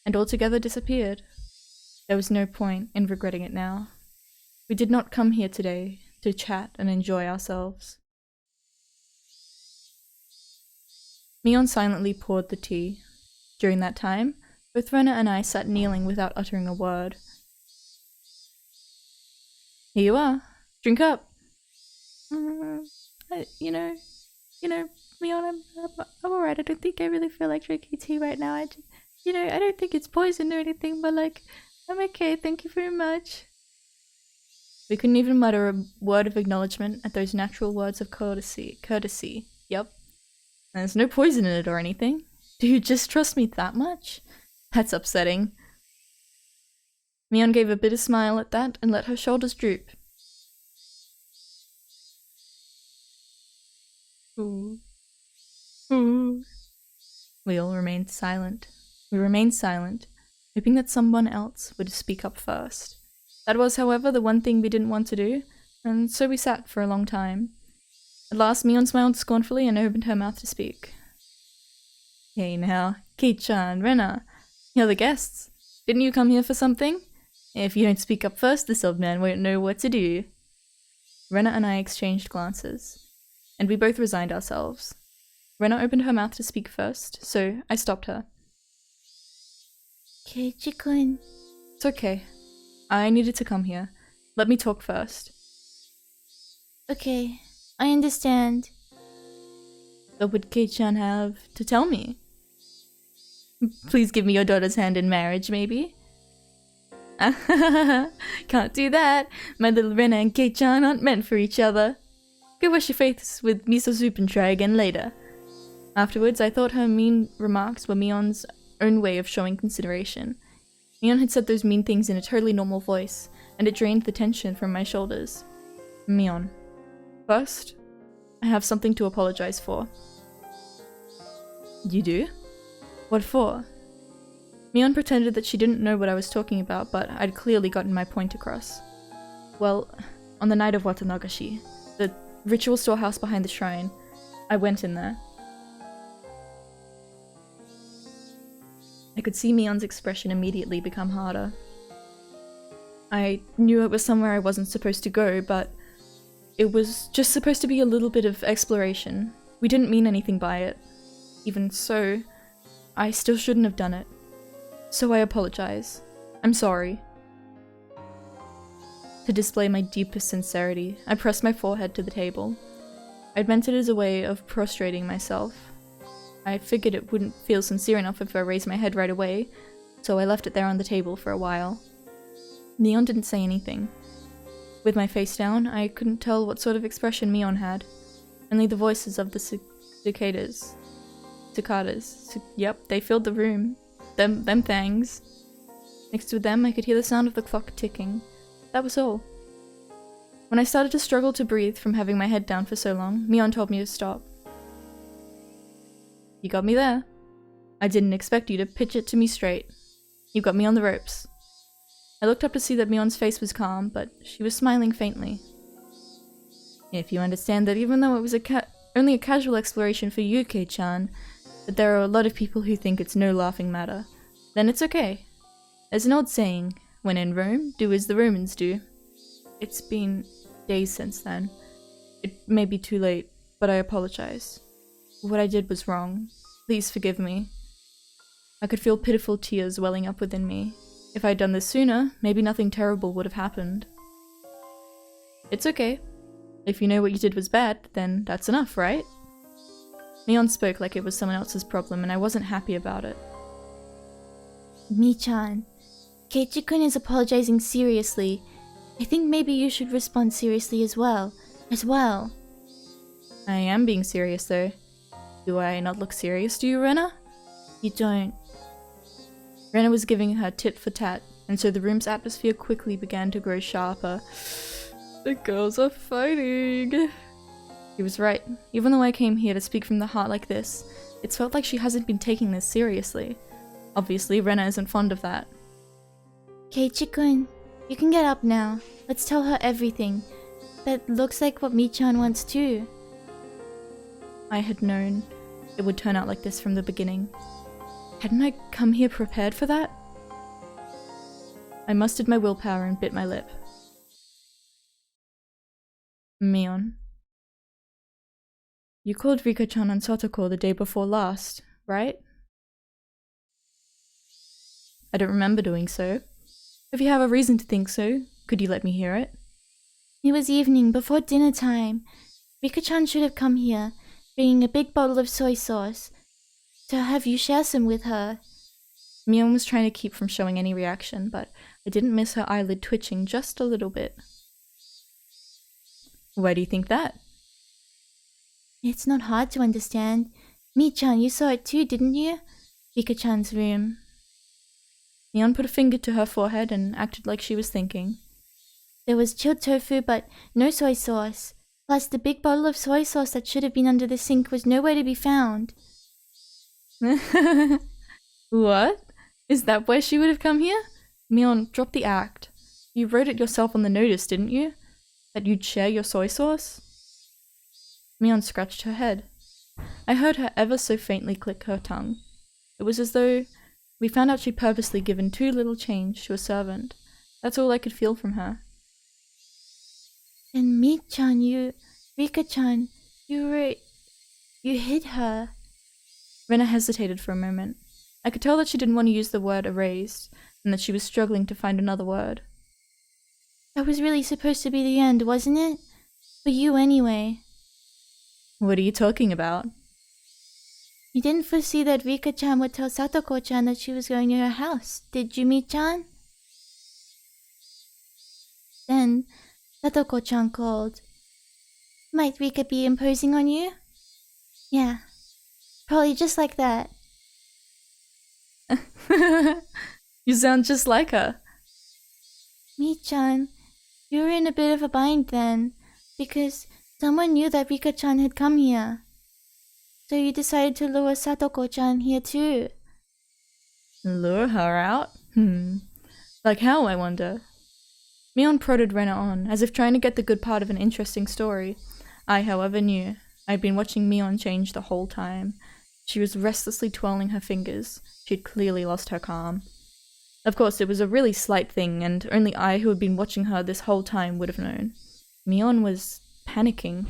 and altogether disappeared. There was no point in regretting it now. We did not come here today to chat and enjoy ourselves. Mion silently poured the tea. During that time, both Rena and I sat kneeling without uttering a word. Here you are. Drink up. You know, Mion, I'm alright. I don't think I really feel like drinking tea right now. I don't think it's poison or anything, but like, I'm okay. Thank you very much. We couldn't even mutter a word of acknowledgement at those natural words of courtesy. Yup. There's no poison in it or anything. Do you just trust me that much? That's upsetting. Mion gave a bitter smile at that and let her shoulders droop. Ooh. Ooh. We all remained silent. We remained silent, hoping that someone else would speak up first. That was, however, the one thing we didn't want to do. and so we sat for a long time. At last, Mion smiled scornfully and opened her mouth to speak. Hey now, Kei-chan, Rena, you're the guests. Didn't you come here for something? If you don't speak up first, this old man won't know what to do. Rena and I exchanged glances, and we both resigned ourselves. Rena opened her mouth to speak first, so I stopped her. Keiichi-kun. It's okay. I needed to come here. Let me talk first. Okay, I understand. What would Kei-chan have to tell me? Please give me your daughter's hand in marriage, maybe? Can't do that. My little Rena and Kei-chan aren't meant for each other. Go wash your face with miso soup and try again later. Afterwards, I thought her mean remarks were Mion's own way of showing consideration. Mion had said those mean things in a totally normal voice, and it drained the tension from my shoulders. Mion. First, I have something to apologize for. You do? What for? Mion pretended that she didn't know what I was talking about, but I'd clearly gotten my point across. Well, on the night of Watanagashi, the ritual storehouse behind the shrine, I went in there. I could see Mion's expression immediately become harder. I knew it was somewhere I wasn't supposed to go, but it was just supposed to be a little bit of exploration. We didn't mean anything by it. Even so, I still shouldn't have done it. So I apologize. I'm sorry. To display my deepest sincerity, I pressed my forehead to the table. I'd meant it as a way of prostrating myself. I figured it wouldn't feel sincere enough if I raised my head right away, so I left it there on the table for a while. Mion didn't say anything. With my face down, I couldn't tell what sort of expression Mion had. Only the voices of the cicadas. Yep, they filled the room. Them things. Next to them, I could hear the sound of the clock ticking. That was all. When I started to struggle to breathe from having my head down for so long, Mion told me to stop. You got me there. I didn't expect you to pitch it to me straight. You got me on the ropes. I looked up to see that Mion's face was calm, but she was smiling faintly. If you understand that even though it was only a casual exploration for you, Kei-chan, that there are a lot of people who think it's no laughing matter, then it's okay. There's an old saying, when in Rome, do as the Romans do. It's been days since then. It may be too late, but I apologize. What I did was wrong. Please forgive me. I could feel pitiful tears welling up within me. If I'd done this sooner, maybe nothing terrible would have happened. It's okay. If you know what you did was bad, then that's enough, right? Mion spoke like it was someone else's problem, and I wasn't happy about it. Mi-chan, Keiichi-kun is apologizing seriously. I think maybe you should respond seriously as well. I am being serious, though. Do I not look serious to you, Rena? You don't. Rena was giving her tit for tat, and so the room's atmosphere quickly began to grow sharper. The girls are fighting. He was right. Even though I came here to speak from the heart like this, it's felt like she hasn't been taking this seriously. Obviously, Rena isn't fond of that. Keiichi-kun, you can get up now. Let's tell her everything. That looks like what Mi-chan wants too. I had known it would turn out like this from the beginning. Hadn't I come here prepared for that? I mustered my willpower and bit my lip. Mion. You called Rika-chan on Satoko the day before last, right? I don't remember doing so. If you have a reason to think so, could you let me hear it? It was evening, before dinner time. Rika-chan should have come here, bringing a big bottle of soy sauce, to have you share some with her. Mion was trying to keep from showing any reaction, but I didn't miss her eyelid twitching just a little bit. Why do you think that? It's not hard to understand. Mi-chan, you saw it too, didn't you? Rika-chan's room. Mion put a finger to her forehead and acted like she was thinking. There was chilled tofu, but no soy sauce. Plus, the big bottle of soy sauce that should have been under the sink was nowhere to be found. What? Is that why she would have come here? Mion, drop the act. You wrote it yourself on the notice, didn't you? That you'd share your soy sauce? Mion scratched her head. I heard her ever so faintly click her tongue. It was as though we found out she'd purposely given too little change to a servant. That's all I could feel from her. And Mi-chan, Rika-chan, you hid her. Rena hesitated for a moment. I could tell that she didn't want to use the word erased, and that she was struggling to find another word. That was really supposed to be the end, wasn't it? For you anyway. What are you talking about? You didn't foresee that Rika-chan would tell Satoko-chan that she was going to her house, did you, Mi-chan? Then, Satoko-chan called. Might Rika be imposing on you? Yeah. Probably just like that. You sound just like her. Mi-chan, you were in a bit of a bind then, because someone knew that Rika-chan had come here. So you decided to lure Satoko-chan here too. Lure her out? Like how, I wonder? Mion prodded Rena on, as if trying to get the good part of an interesting story. I, however, knew. I'd been watching Mion change the whole time. She was restlessly twirling her fingers. She'd clearly lost her calm. Of course, it was a really slight thing, and only I, who had been watching her this whole time, would have known. Mion was panicking.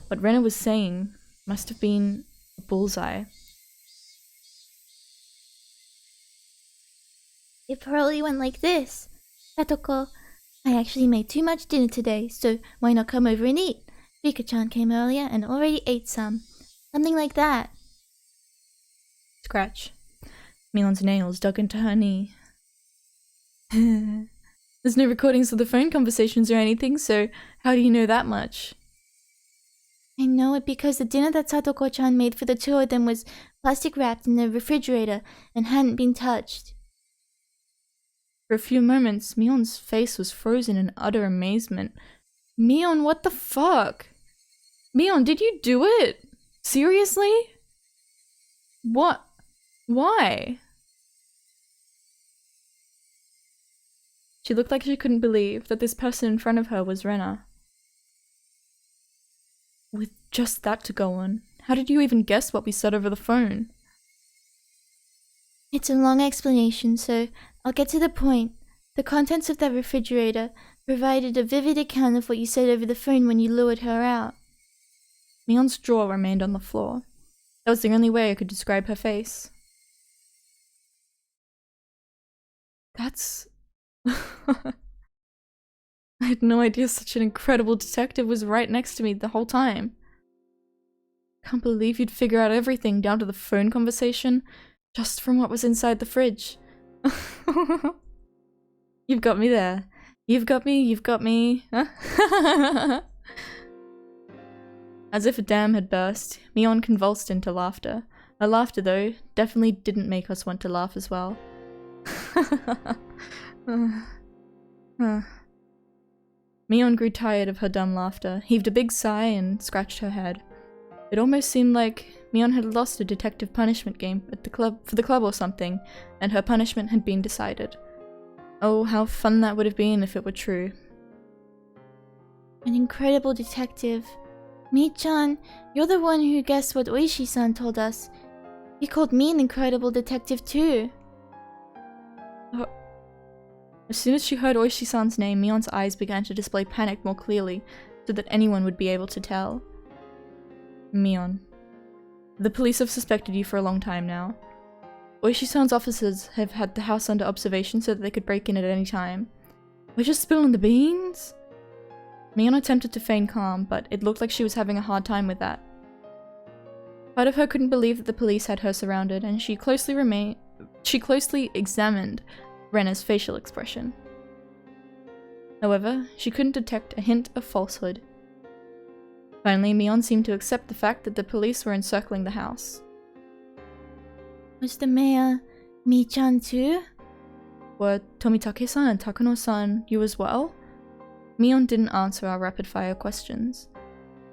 What Rena was saying must have been a bullseye. It probably went like this. Satoko, I actually made too much dinner today, so why not come over and eat? Rika-chan came earlier and already ate some. Something like that. Scratch. Mion's nails dug into her knee. There's no recordings of the phone conversations or anything, so how do you know that much? I know it because the dinner that Satoko-chan made for the two of them was plastic wrapped in the refrigerator and hadn't been touched. For a few moments, Mion's face was frozen in utter amazement. Mion, what the fuck? Mion, did you do it? Seriously? What? Why? She looked like she couldn't believe that this person in front of her was Rena. With just that to go on, how did you even guess what we said over the phone? It's a long explanation, so I'll get to the point. The contents of that refrigerator provided a vivid account of what you said over the phone when you lured her out. Mion's jaw remained on the floor. That was the only way I could describe her face. That's... I had no idea such an incredible detective was right next to me the whole time. Can't believe you'd figure out everything down to the phone conversation just from what was inside the fridge. You've got me there. You've got me. Huh? As if a dam had burst, Mion convulsed into laughter. Her laughter, though, definitely didn't make us want to laugh as well. Mion grew tired of her dumb laughter, heaved a big sigh, and scratched her head. It almost seemed like Mion had lost a detective punishment game at the club or something, and her punishment had been decided. Oh, how fun that would have been if it were true. An incredible detective. Mi-chan, you're the one who guessed what Oishi-san told us. He called me an incredible detective too. As soon as she heard Oishi-san's name, Mion's eyes began to display panic more clearly, so that anyone would be able to tell. Mion. The police have suspected you for a long time now. Oishi-san's officers have had the house under observation so that they could break in at any time. We're just spilling the beans? Mion attempted to feign calm, but it looked like she was having a hard time with that. Part of her couldn't believe that the police had her surrounded, and she closely examined Rena's facial expression. However, she couldn't detect a hint of falsehood. Finally, Mion seemed to accept the fact that the police were encircling the house. Was the mayor Mi-chan too? Were Tomitake-san and Takano-san you as well? Mion didn't answer our rapid-fire questions.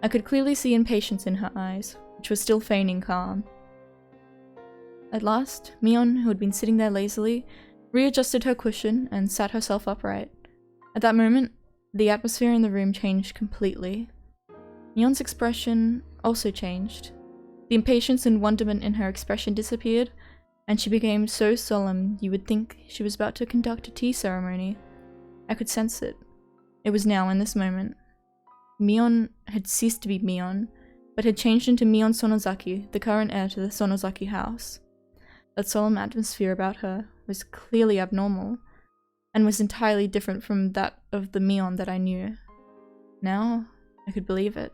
I could clearly see impatience in her eyes, which was still feigning calm. At last, Mion, who had been sitting there lazily, readjusted her cushion and sat herself upright. At that moment, The atmosphere in the room changed completely. Mion's expression also changed. The impatience and wonderment in her expression disappeared, and she became so solemn you would think she was about to conduct a tea ceremony. I could sense it. It was now, in this moment. Mion had ceased to be Mion, but had changed into Mion Sonozaki, the current heir to the Sonozaki house. That solemn atmosphere about her was clearly abnormal, and was entirely different from that of the Mion that I knew. Now I could believe it.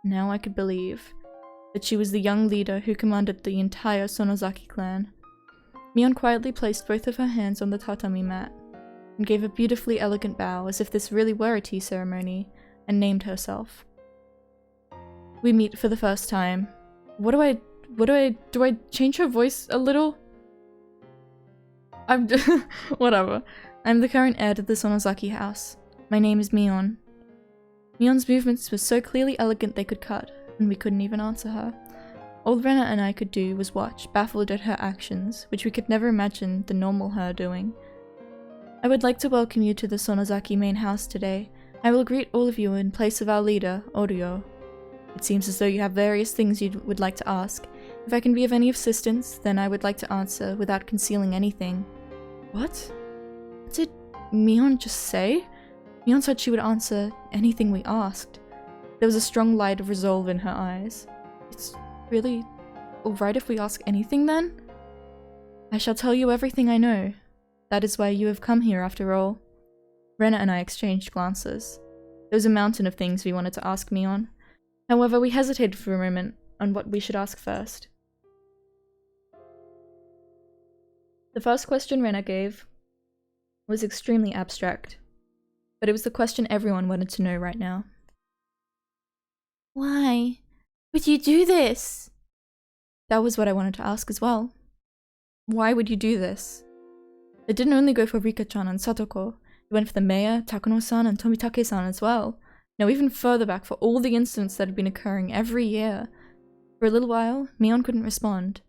Now I could believe that she was the young leader who commanded the entire Sonozaki clan. Mion quietly placed both of her hands on the tatami mat, and gave a beautifully elegant bow as if this really were a tea ceremony, and named herself. We meet for the first time. Do I change her voice a little? Whatever. I'm the current heir to the Sonozaki house. My name is Mion. Mion's movements were so clearly elegant they could cut, and we couldn't even answer her. All Rena and I could do was watch, baffled at her actions, which we could never imagine the normal her doing. I would like to welcome you to the Sonozaki main house today. I will greet all of you in place of our leader, Oryo. It seems as though you have various things you would like to ask. If I can be of any assistance, then I would like to answer without concealing anything. What? What did Mion just say? Mion said she would answer anything we asked. There was a strong light of resolve in her eyes. It's really alright if we ask anything then? I shall tell you everything I know. That is why you have come here after all. Rena and I exchanged glances. There was a mountain of things we wanted to ask Mion. However, we hesitated for a moment on what we should ask first. The first question Rena gave was extremely abstract, but it was the question everyone wanted to know right now. Why would you do this? That was what I wanted to ask as well. Why would you do this? It didn't only go for Rika-chan and Satoko, it went for the mayor, Takano-san, and Tomitake-san as well. No, even further back for all the incidents that had been occurring every year. For a little while, Mion couldn't respond.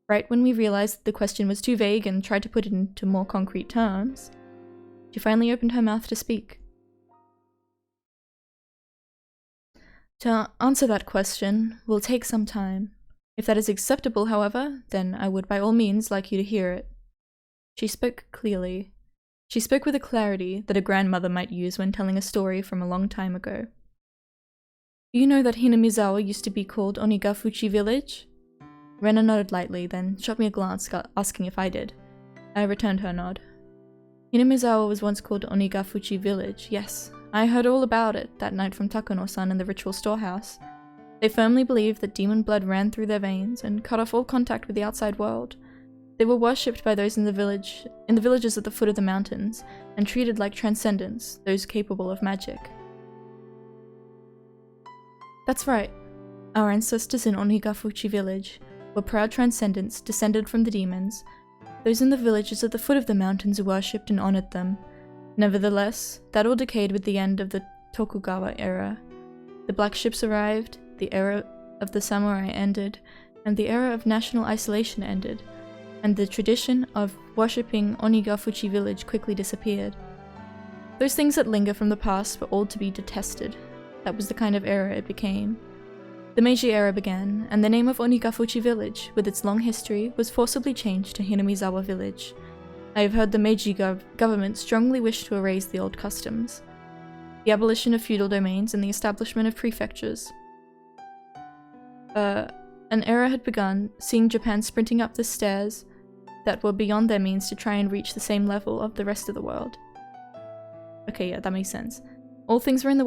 Right when we realized that the question was too vague and tried to put it into more concrete terms, she finally opened her mouth to speak. To answer that question will take some time. If that is acceptable, however, then I would by all means like you to hear it. She spoke clearly. She spoke with a clarity that a grandmother might use when telling a story from a long time ago. Do you know that Hinamizawa used to be called Onigafuchi Village? Rena nodded lightly, then shot me a glance asking if I did. I returned her nod. Hinamizawa was once called Onigafuchi Village, yes. I heard all about it that night from Takano-san in the ritual storehouse. They firmly believed that demon blood ran through their veins and cut off all contact with the outside world. They were worshipped by those in the villages at the foot of the mountains, and treated like transcendents, those capable of magic. That's right. Our ancestors in Onigafuchi village were proud transcendents descended from the demons. Those in the villages at the foot of the mountains worshipped and honored them. Nevertheless, that all decayed with the end of the Tokugawa era. The black ships arrived, the era of the samurai ended, and the era of national isolation ended, and the tradition of worshipping Onigafuchi village quickly disappeared. Those things that linger from the past were all to be detested. That was the kind of era it became. The Meiji era began, and the name of Onigafuchi village, with its long history, was forcibly changed to Hinamizawa village. I have heard the Meiji government strongly wish to erase the old customs. The abolition of feudal domains and the establishment of prefectures. An era had begun, seeing Japan sprinting up the stairs that were beyond their means to try and reach the same level of the rest of the world. Okay, yeah, that makes sense. All things in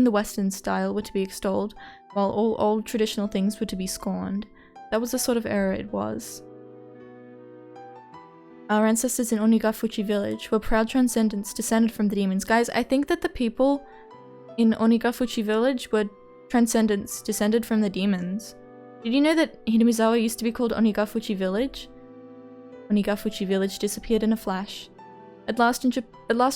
the Western style were to be extolled, while all old traditional things were to be scorned. That was the sort of era it was. Our ancestors in Onigafuchi village were proud transcendents descended from the demons. Guys, I think that the people in Onigafuchi village were transcendents descended from the demons. Did you know that Hinamizawa used to be called Onigafuchi village? Onigafuchi village disappeared in a flash. At last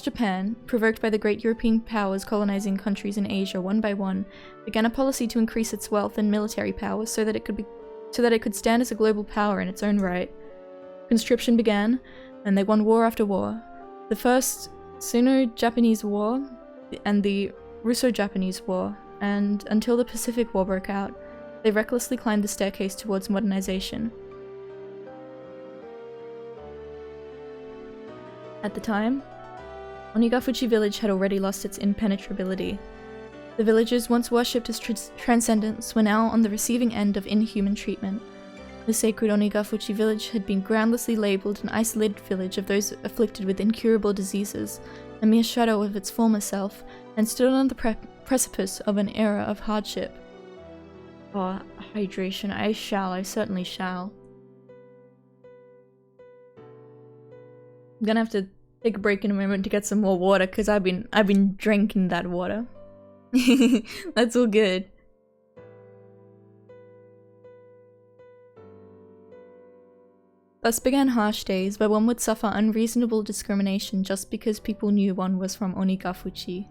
Japan, provoked by the great European powers colonizing countries in Asia one by one, began a policy to increase its wealth and military power so that it could stand as a global power in its own right. Conscription began, and they won war after war. The First Sino-Japanese War and the Russo-Japanese War, and until the Pacific War broke out, they recklessly climbed the staircase towards modernization. At the time, Onigafuchi village had already lost its impenetrability. The villagers once worshipped as transcendents were now on the receiving end of inhuman treatment. The sacred Onigafuchi village had been groundlessly labelled an isolated village of those afflicted with incurable diseases, a mere shadow of its former self, and stood on the precipice of an era of hardship. Oh, hydration, I certainly shall. I'm gonna have to take a break in a moment to get some more water, because I've been drinking that water. That's all good. Thus began harsh days where one would suffer unreasonable discrimination just because people knew one was from Onigafuchi.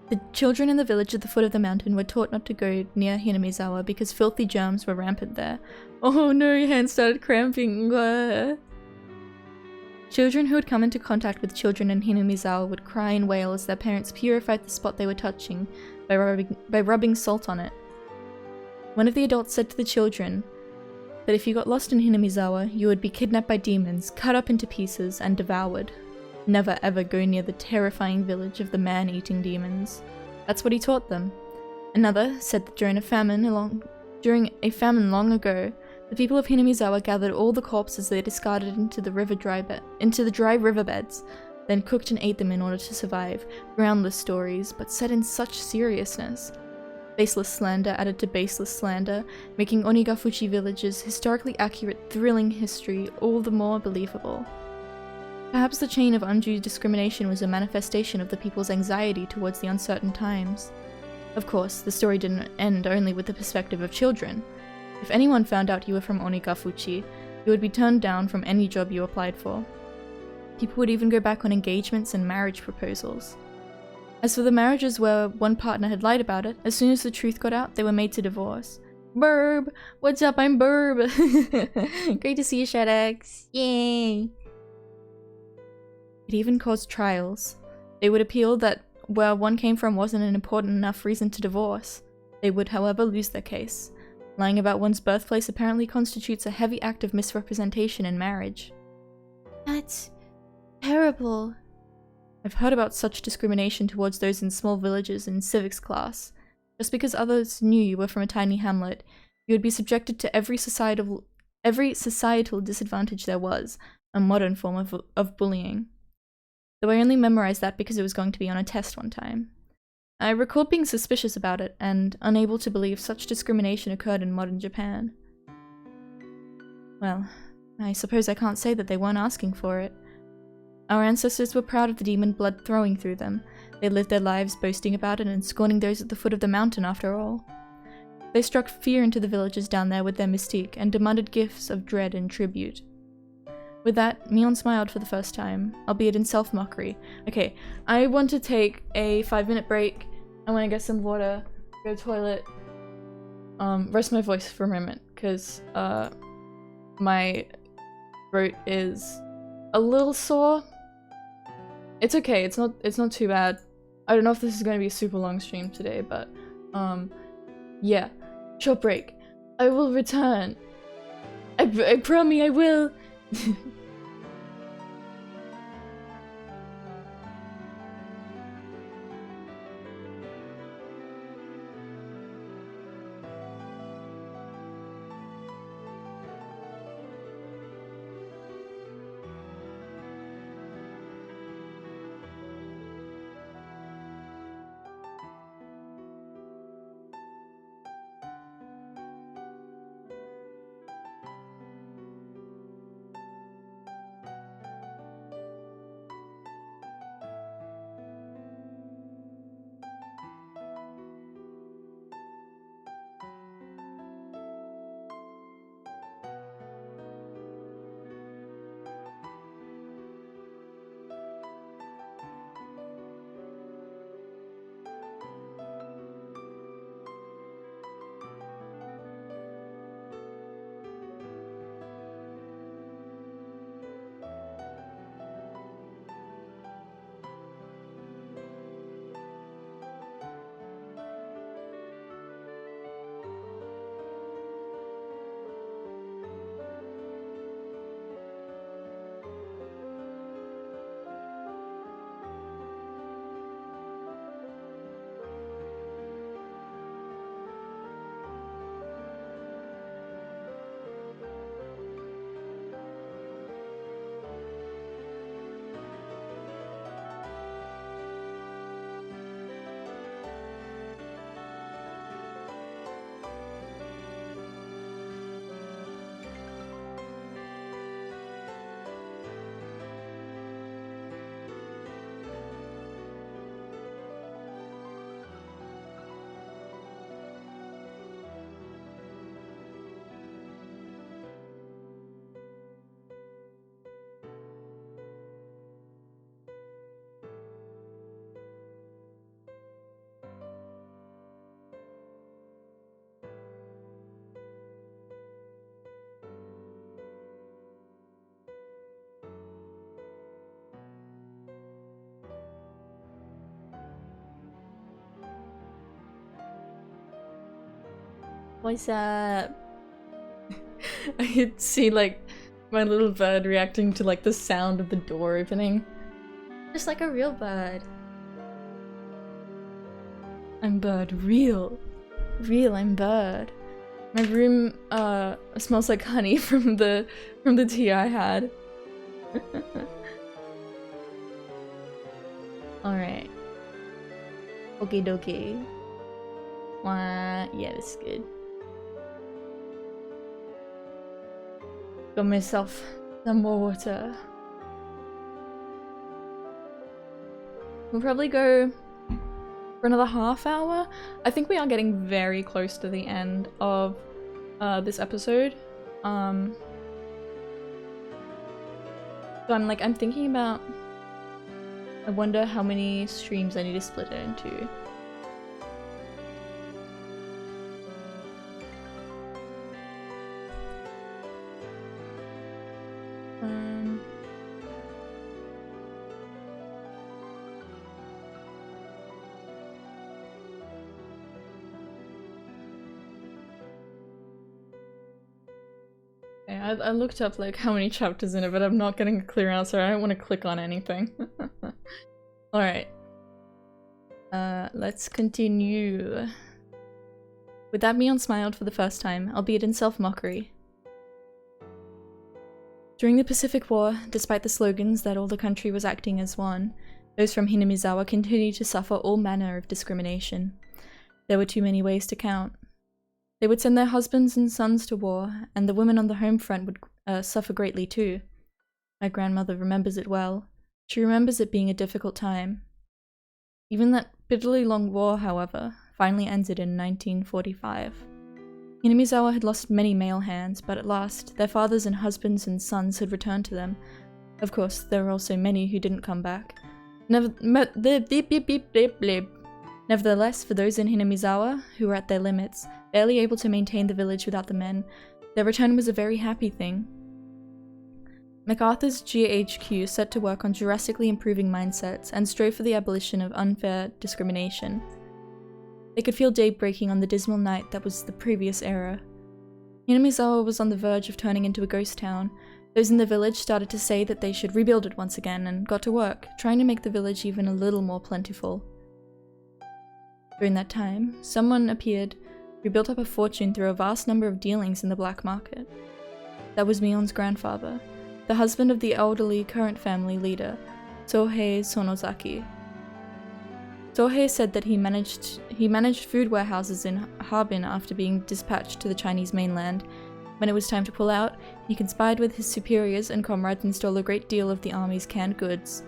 The children in the village at the foot of the mountain were taught not to go near Hinamizawa because filthy germs were rampant there. Oh no, your hand started cramping. Children who had come into contact with children in Hinamizawa would cry and wail as their parents purified the spot they were touching by rubbing salt on it. One of the adults said to the children that if you got lost in Hinamizawa, you would be kidnapped by demons, cut up into pieces, and devoured. Never ever go near the terrifying village of the man-eating demons. That's what he taught them. Another said that during a famine long ago, the people of Hinamizawa gathered all the corpses they discarded into the dry riverbeds, then cooked and ate them in order to survive. Groundless stories, but said in such seriousness. Baseless slander added to baseless slander, making Onigafuchi village's historically accurate, thrilling history all the more believable. Perhaps the chain of undue discrimination was a manifestation of the people's anxiety towards the uncertain times. Of course, the story didn't end only with the perspective of children. If anyone found out you were from Onigafuchi, you would be turned down from any job you applied for. People would even go back on engagements and marriage proposals. As for the marriages where one partner had lied about it, as soon as the truth got out, they were made to divorce. Burb! What's up? I'm Burb! Great to see you, Shadex! Yay! It even caused trials. They would appeal that where one came from wasn't an important enough reason to divorce. They would, however, lose their case. Lying about one's birthplace apparently constitutes a heavy act of misrepresentation in marriage. That's terrible. I've heard about such discrimination towards those in small villages in civics class. Just because others knew you were from a tiny hamlet, you would be subjected to every societal disadvantage there was, a modern form of bullying. Though I only memorized that because it was going to be on a test one time. I recalled being suspicious about it, and unable to believe such discrimination occurred in modern Japan. Well, I suppose I can't say that they weren't asking for it. Our ancestors were proud of the demon blood flowing through them. They lived their lives boasting about it and scorning those at the foot of the mountain after all. They struck fear into the villagers down there with their mystique and demanded gifts of dread and tribute. With that, Mion smiled for the first time, albeit in self-mockery. Okay, I want to take a 5-minute break. I want to get some water, go to the toilet, rest my voice for a moment, because my throat is a little sore. It's okay, it's not too bad. I don't know if this is going to be a super long stream today, but yeah. Short break. I will return. I promise I will. What's up? I could see like my little bird reacting to like the sound of the door opening. Just like a real bird. I'm bird, real. Real, I'm bird. My room smells like honey from the tea I had. Alright. Okie dokie. Yeah, that's good. Got myself some more water. We'll probably go for another half hour. I think we are getting very close to the end of this episode. So I'm thinking about, I wonder how many streams I need to split it into. I looked up like how many chapters in it, but I'm not getting a clear answer. I don't want to click on anything. Alright. Let's continue. With that, Mion smiled for the first time, albeit in self-mockery. During the Pacific War, despite the slogans that all the country was acting as one, those from Hinamizawa continued to suffer all manner of discrimination. There were too many ways to count. They would send their husbands and sons to war, and the women on the home front would suffer greatly too. My grandmother remembers it well. She remembers it being a difficult time. Even that bitterly long war, however, finally ended in 1945. Hinamizawa had lost many male hands, but at last, their fathers and husbands and sons had returned to them. Of course, there were also many who didn't come back. Nevertheless, for those in Hinamizawa, who were at their limits, barely able to maintain the village without the men, their return was a very happy thing. MacArthur's GHQ set to work on drastically improving mindsets and strove for the abolition of unfair discrimination. They could feel day breaking on the dismal night that was the previous era. Hinamizawa was on the verge of turning into a ghost town. Those in the village started to say that they should rebuild it once again and got to work, trying to make the village even a little more plentiful. During that time, someone appeared who built up a fortune through a vast number of dealings in the black market. That was Mion's grandfather, the husband of the elderly current family leader, Sohei Sonozaki. Sohei said that he managed food warehouses in Harbin after being dispatched to the Chinese mainland. When it was time to pull out, he conspired with his superiors and comrades and stole a great deal of the army's canned goods.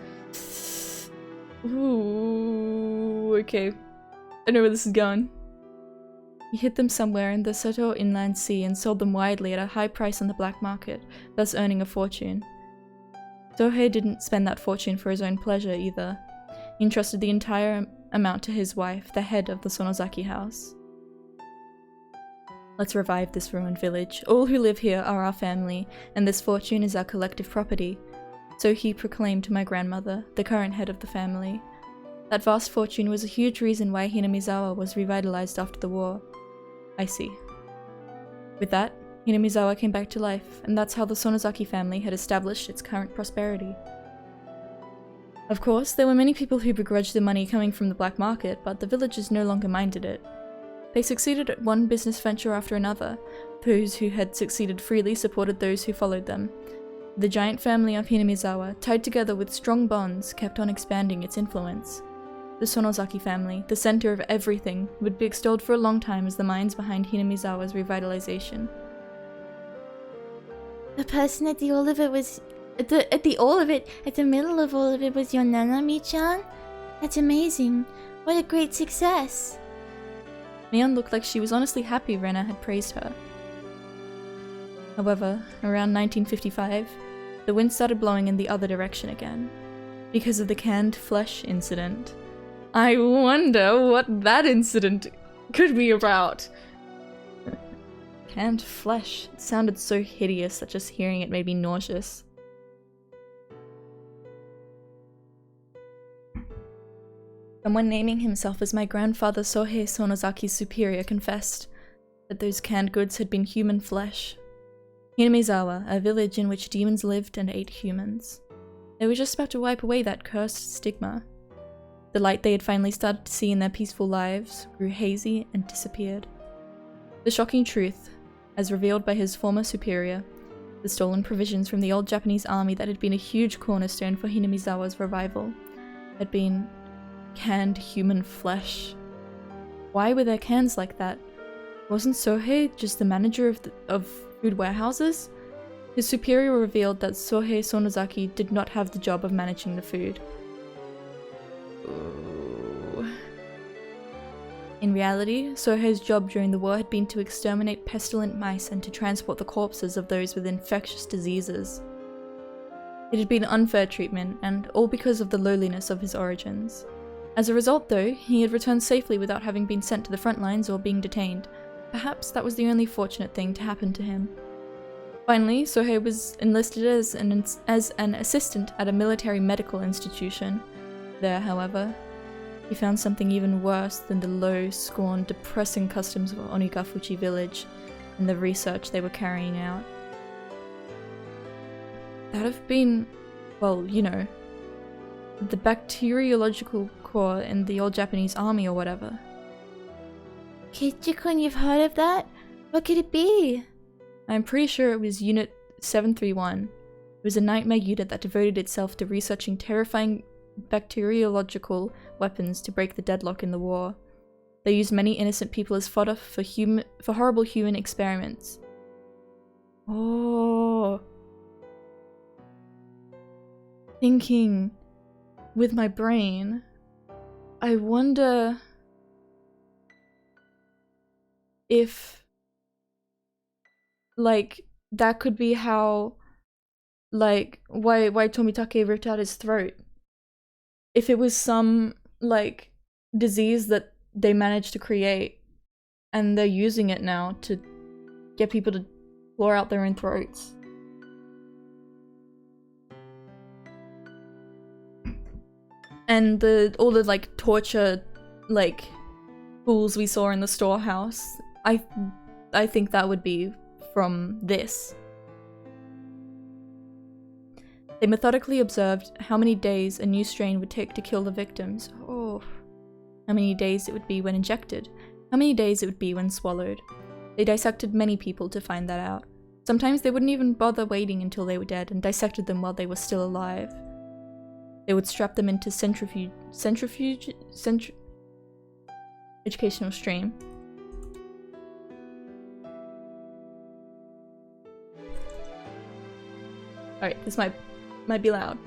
Ooh, okay. I know where this is going. He hid them somewhere in the Seto Inland Sea and sold them widely at a high price on the black market, thus earning a fortune. Sohei didn't spend that fortune for his own pleasure either. He entrusted the entire amount to his wife, the head of the Sonozaki house. Let's revive this ruined village. All who live here are our family, and this fortune is our collective property. So he proclaimed to my grandmother, the current head of the family. That vast fortune was a huge reason why Hinamizawa was revitalized after the war. I see. With that, Hinamizawa came back to life, and that's how the Sonozaki family had established its current prosperity. Of course, there were many people who begrudged the money coming from the black market, but the villagers no longer minded it. They succeeded at one business venture after another. Those who had succeeded freely supported those who followed them. The giant family of Hinamizawa, tied together with strong bonds, kept on expanding its influence. The Sonozaki family, the center of everything, would be extolled for a long time as the minds behind Hinamizawa's revitalization. The person at the middle of all of it was your Nana, Mi-chan? That's amazing. What a great success. Mion looked like she was honestly happy Rena had praised her. However, around 1955, the wind started blowing in the other direction again, because of the canned flesh incident. I wonder what that incident could be about. Canned flesh. It sounded so hideous that just hearing it made me nauseous. Someone naming himself as my grandfather Sohei Sonozaki's superior confessed. that those canned goods had been human flesh. Hinamizawa, a village in which demons lived and ate humans. They were just about to wipe away that cursed stigma. The light they had finally started to see in their peaceful lives grew hazy and disappeared. The shocking truth, as revealed by his former superior, the stolen provisions from the old Japanese army that had been a huge cornerstone for Hinamizawa's revival, had been canned human flesh. Why were there cans like that? Wasn't Sohei just the manager of food warehouses? His superior revealed that Sohei Sonozaki did not have the job of managing the food. Ooh. In reality, Sohei's job during the war had been to exterminate pestilent mice and to transport the corpses of those with infectious diseases. It had been unfair treatment, and all because of the lowliness of his origins. As a result, though, he had returned safely without having been sent to the front lines or being detained. Perhaps that was the only fortunate thing to happen to him. Finally, Sohei was enlisted as an assistant at a military medical institution. There, however, he found something even worse than the low, scorned, depressing customs of Onigafuchi village and the research they were carrying out. That'd have been, well, you know, the bacteriological corps in the old Japanese army or whatever. Kichikun, you've heard of that? What could it be? I'm pretty sure it was Unit 731. It was a nightmare unit that devoted itself to researching terrifying bacteriological weapons to break the deadlock in the war. They used many innocent people as fodder for horrible human experiments. Oh. Thinking with my brain, I wonder if, like, that could be how, like, why Tomitake ripped out his throat. If it was some, like, disease that they managed to create and they're using it now to get people to claw out their own throats. And all the like torture like tools we saw in the storehouse, I think that would be from this. They methodically observed how many days a new strain would take to kill the victims. Oh, how many days it would be when injected, how many days it would be when swallowed. They dissected many people to find that out. Sometimes they wouldn't even bother waiting until they were dead and dissected them while they were still alive. They would strap them into educational stream. Alright, this might be loud.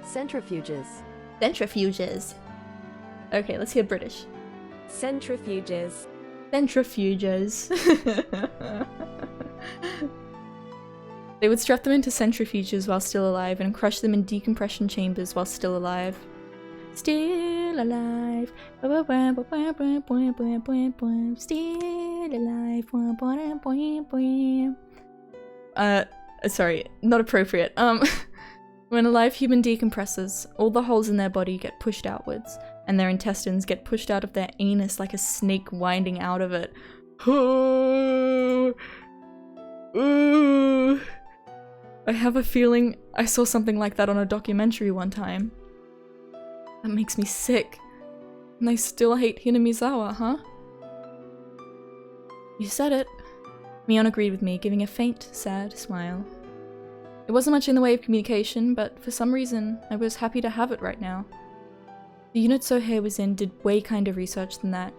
Centrifuges. Centrifuges. Okay, let's hear British. Centrifuges. Centrifuges. They would strap them into centrifuges while still alive and crush them in decompression chambers while still alive. Still alive. Still alive. Sorry, not appropriate. When a live human decompresses, all the holes in their body get pushed outwards, and their intestines get pushed out of their anus like a snake winding out of it. I have a feeling I saw something like that on a documentary one time. That makes me sick. And I still hate Hinamizawa, huh? You said it. Mion agreed with me, giving a faint, sad smile. It wasn't much in the way of communication, but for some reason, I was happy to have it right now. The unit Sohei was in did way kinder research than that.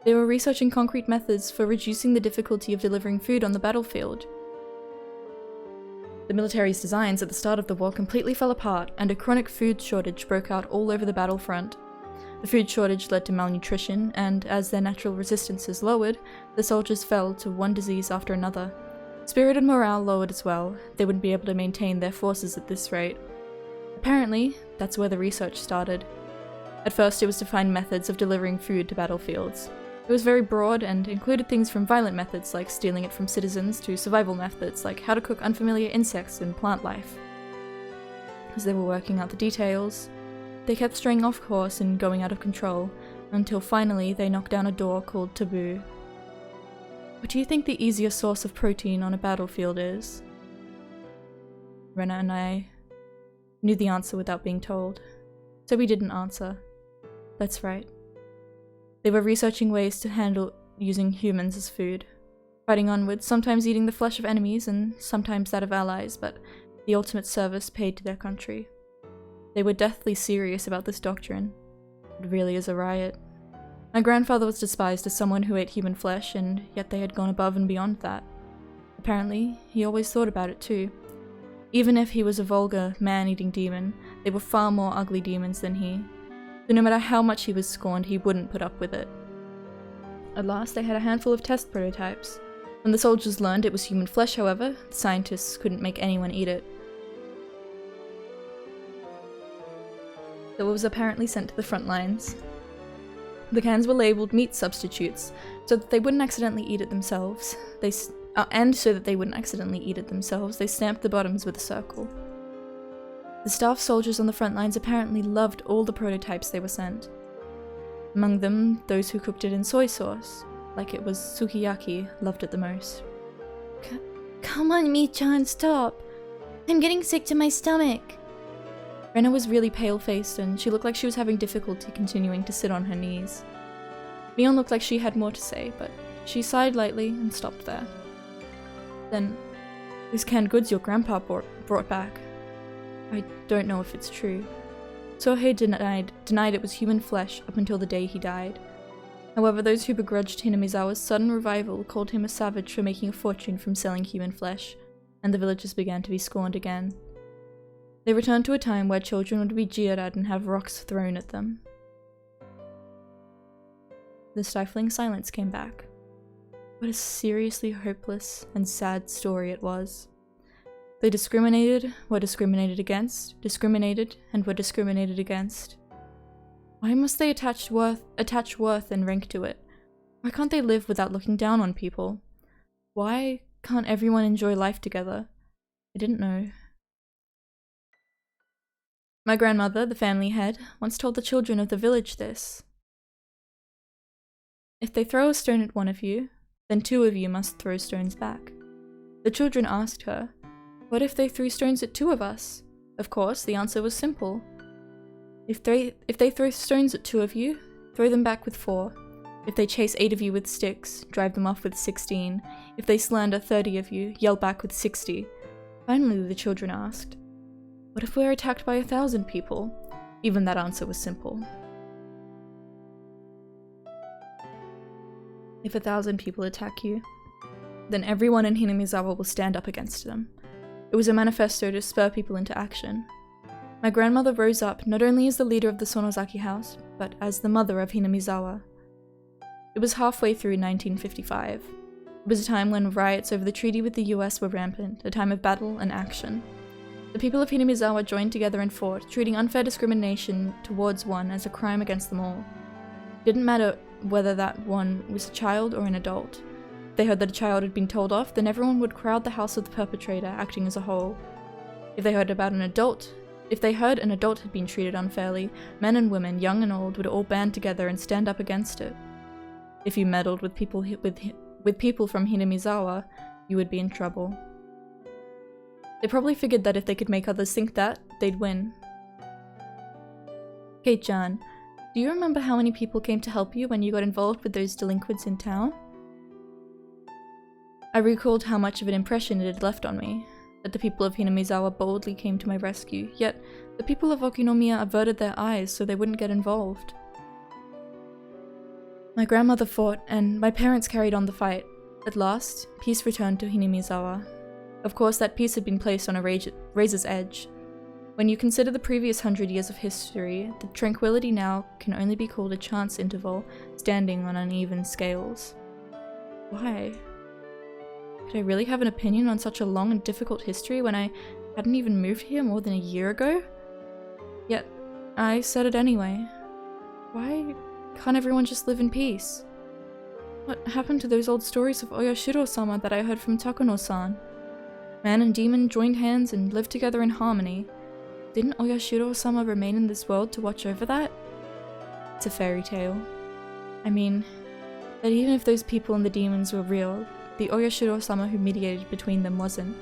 They were researching concrete methods for reducing the difficulty of delivering food on the battlefield. The military's designs at the start of the war completely fell apart, and a chronic food shortage broke out all over the battlefront. The food shortage led to malnutrition, and as their natural resistances lowered, the soldiers fell to one disease after another. Spirit and morale lowered as well. They wouldn't be able to maintain their forces at this rate. Apparently, that's where the research started. At first, it was to find methods of delivering food to battlefields. It was very broad and included things from violent methods like stealing it from citizens to survival methods like how to cook unfamiliar insects and plant life. As they were working out the details, they kept straying off course and going out of control, until finally they knocked down a door called Taboo. What do you think the easiest source of protein on a battlefield is? Rena and I knew the answer without being told, so we didn't answer. That's right. They were researching ways to handle using humans as food, fighting onwards, sometimes eating the flesh of enemies and sometimes that of allies, but the ultimate service paid to their country. They were deathly serious about this doctrine. It really is a riot. My grandfather was despised as someone who ate human flesh, and yet they had gone above and beyond that. Apparently, he always thought about it too. Even if he was a vulgar, man-eating demon, they were far more ugly demons than he. So no matter how much he was scorned, he wouldn't put up with it. At last, they had a handful of test prototypes. When the soldiers learned it was human flesh, however, the scientists couldn't make anyone eat it. So it was apparently sent to the front lines. The cans were labelled meat substitutes, so that they wouldn't accidentally eat it themselves. They stamped the bottoms with a circle. The staff soldiers on the front lines apparently loved all the prototypes they were sent. Among them, those who cooked it in soy sauce, like it was sukiyaki, loved it the most. Come on, Mii-chan, stop! I'm getting sick to my stomach! Rena was really pale-faced and she looked like she was having difficulty continuing to sit on her knees. Mion looked like she had more to say, but she sighed lightly and stopped there. Then, those canned goods your grandpa brought back. I don't know if it's true. Sohei denied it was human flesh up until the day he died. However, those who begrudged Hinamizawa's sudden revival called him a savage for making a fortune from selling human flesh, and the villagers began to be scorned again. They returned to a time where children would be jeered at and have rocks thrown at them. The stifling silence came back. What a seriously hopeless and sad story it was. They discriminated, were discriminated against, discriminated, and were discriminated against. Why must they attach worth and rank to it? Why can't they live without looking down on people? Why can't everyone enjoy life together? I didn't know. My grandmother, the family head, once told the children of the village this. If they throw a stone at one of you, then two of you must throw stones back. The children asked her, what if they threw stones at two of us? Of course, the answer was simple. If they throw stones at two of you, throw them back with 4. If they chase 8 of you with sticks, drive them off with 16. If they slander 30 of you, yell back with 60. Finally, the children asked, what if we're attacked by 1,000 people? Even that answer was simple. If 1,000 people attack you, then everyone in Hinamizawa will stand up against them. It was a manifesto to spur people into action. My grandmother rose up not only as the leader of the Sonozaki house, but as the mother of Hinamizawa. It was halfway through 1955. It was a time when riots over the treaty with the US were rampant, a time of battle and action. The people of Hinamizawa joined together and fought, treating unfair discrimination towards one as a crime against them all. It didn't matter whether that one was a child or an adult. If they heard that a child had been told off, then everyone would crowd the house of the perpetrator, acting as a whole. If they heard an adult had been treated unfairly, men and women, young and old, would all band together and stand up against it. If you meddled with people from Hinamizawa, you would be in trouble. They probably figured that if they could make others think that, they'd win. Kate-chan, do you remember how many people came to help you when you got involved with those delinquents in town? I recalled how much of an impression it had left on me, that the people of Hinamizawa boldly came to my rescue, yet the people of Okinomiya averted their eyes so they wouldn't get involved. My grandmother fought, and my parents carried on the fight. At last, peace returned to Hinamizawa. Of course, that peace had been placed on a razor's edge. When you consider the previous 100 years of history, the tranquility now can only be called a chance interval, standing on uneven scales. Why? Could I really have an opinion on such a long and difficult history when I hadn't even moved here more than a year ago? Yet, I said it anyway. Why can't everyone just live in peace? What happened to those old stories of Oyashiro-sama that I heard from Takano-san? Man and demon joined hands and lived together in harmony. Didn't Oyashiro-sama remain in this world to watch over that? It's a fairy tale. I mean, That even if those people and the demons were real, the Oyashiro-sama who mediated between them wasn't.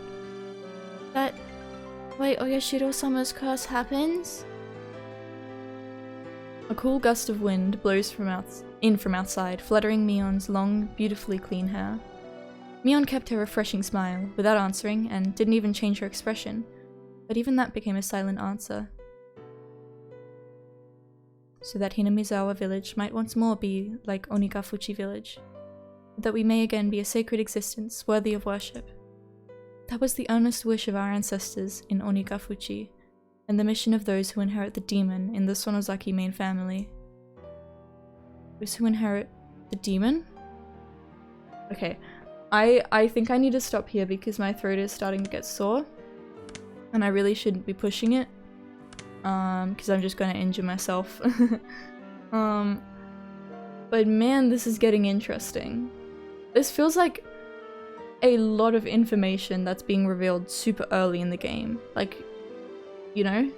Wait, Oyashiro-sama's curse happens? A cool gust of wind blows in from outside, fluttering Mion's long, beautifully clean hair. Mion kept her refreshing smile, without answering, and didn't even change her expression, but even that became a silent answer. So that Hinamizawa village might once more be like Onikafuchi village, that we may again be a sacred existence worthy of worship. That was the earnest wish of our ancestors in Onikafuchi, and the mission of those who inherit the demon in the Sonozaki main family. Those who inherit the demon? Okay, I think I need to stop here because my throat is starting to get sore, and I really shouldn't be pushing it, because I'm just going to injure myself. But man, this is getting interesting. This feels like a lot of information that's being revealed super early in the game. Like, you know?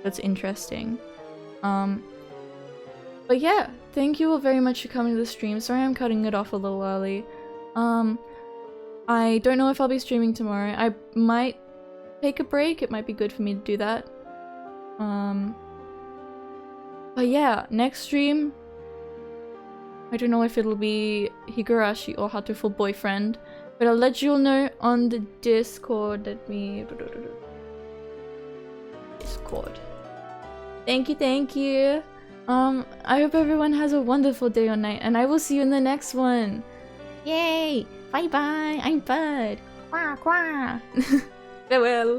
That's interesting. But yeah, thank you all very much for coming to the stream. Sorry I'm cutting it off a little early. I don't know if I'll be streaming tomorrow. I might take a break. It might be good for me to do that. But yeah, next stream, I don't know if it'll be Higurashi or Hatoful Boyfriend, but I'll let you all know on the Discord. Let me... Discord. Thank you. I hope everyone has a wonderful day or night, and I will see you in the next one. Yay! Bye bye! I'm Bud! Quack quack! Farewell.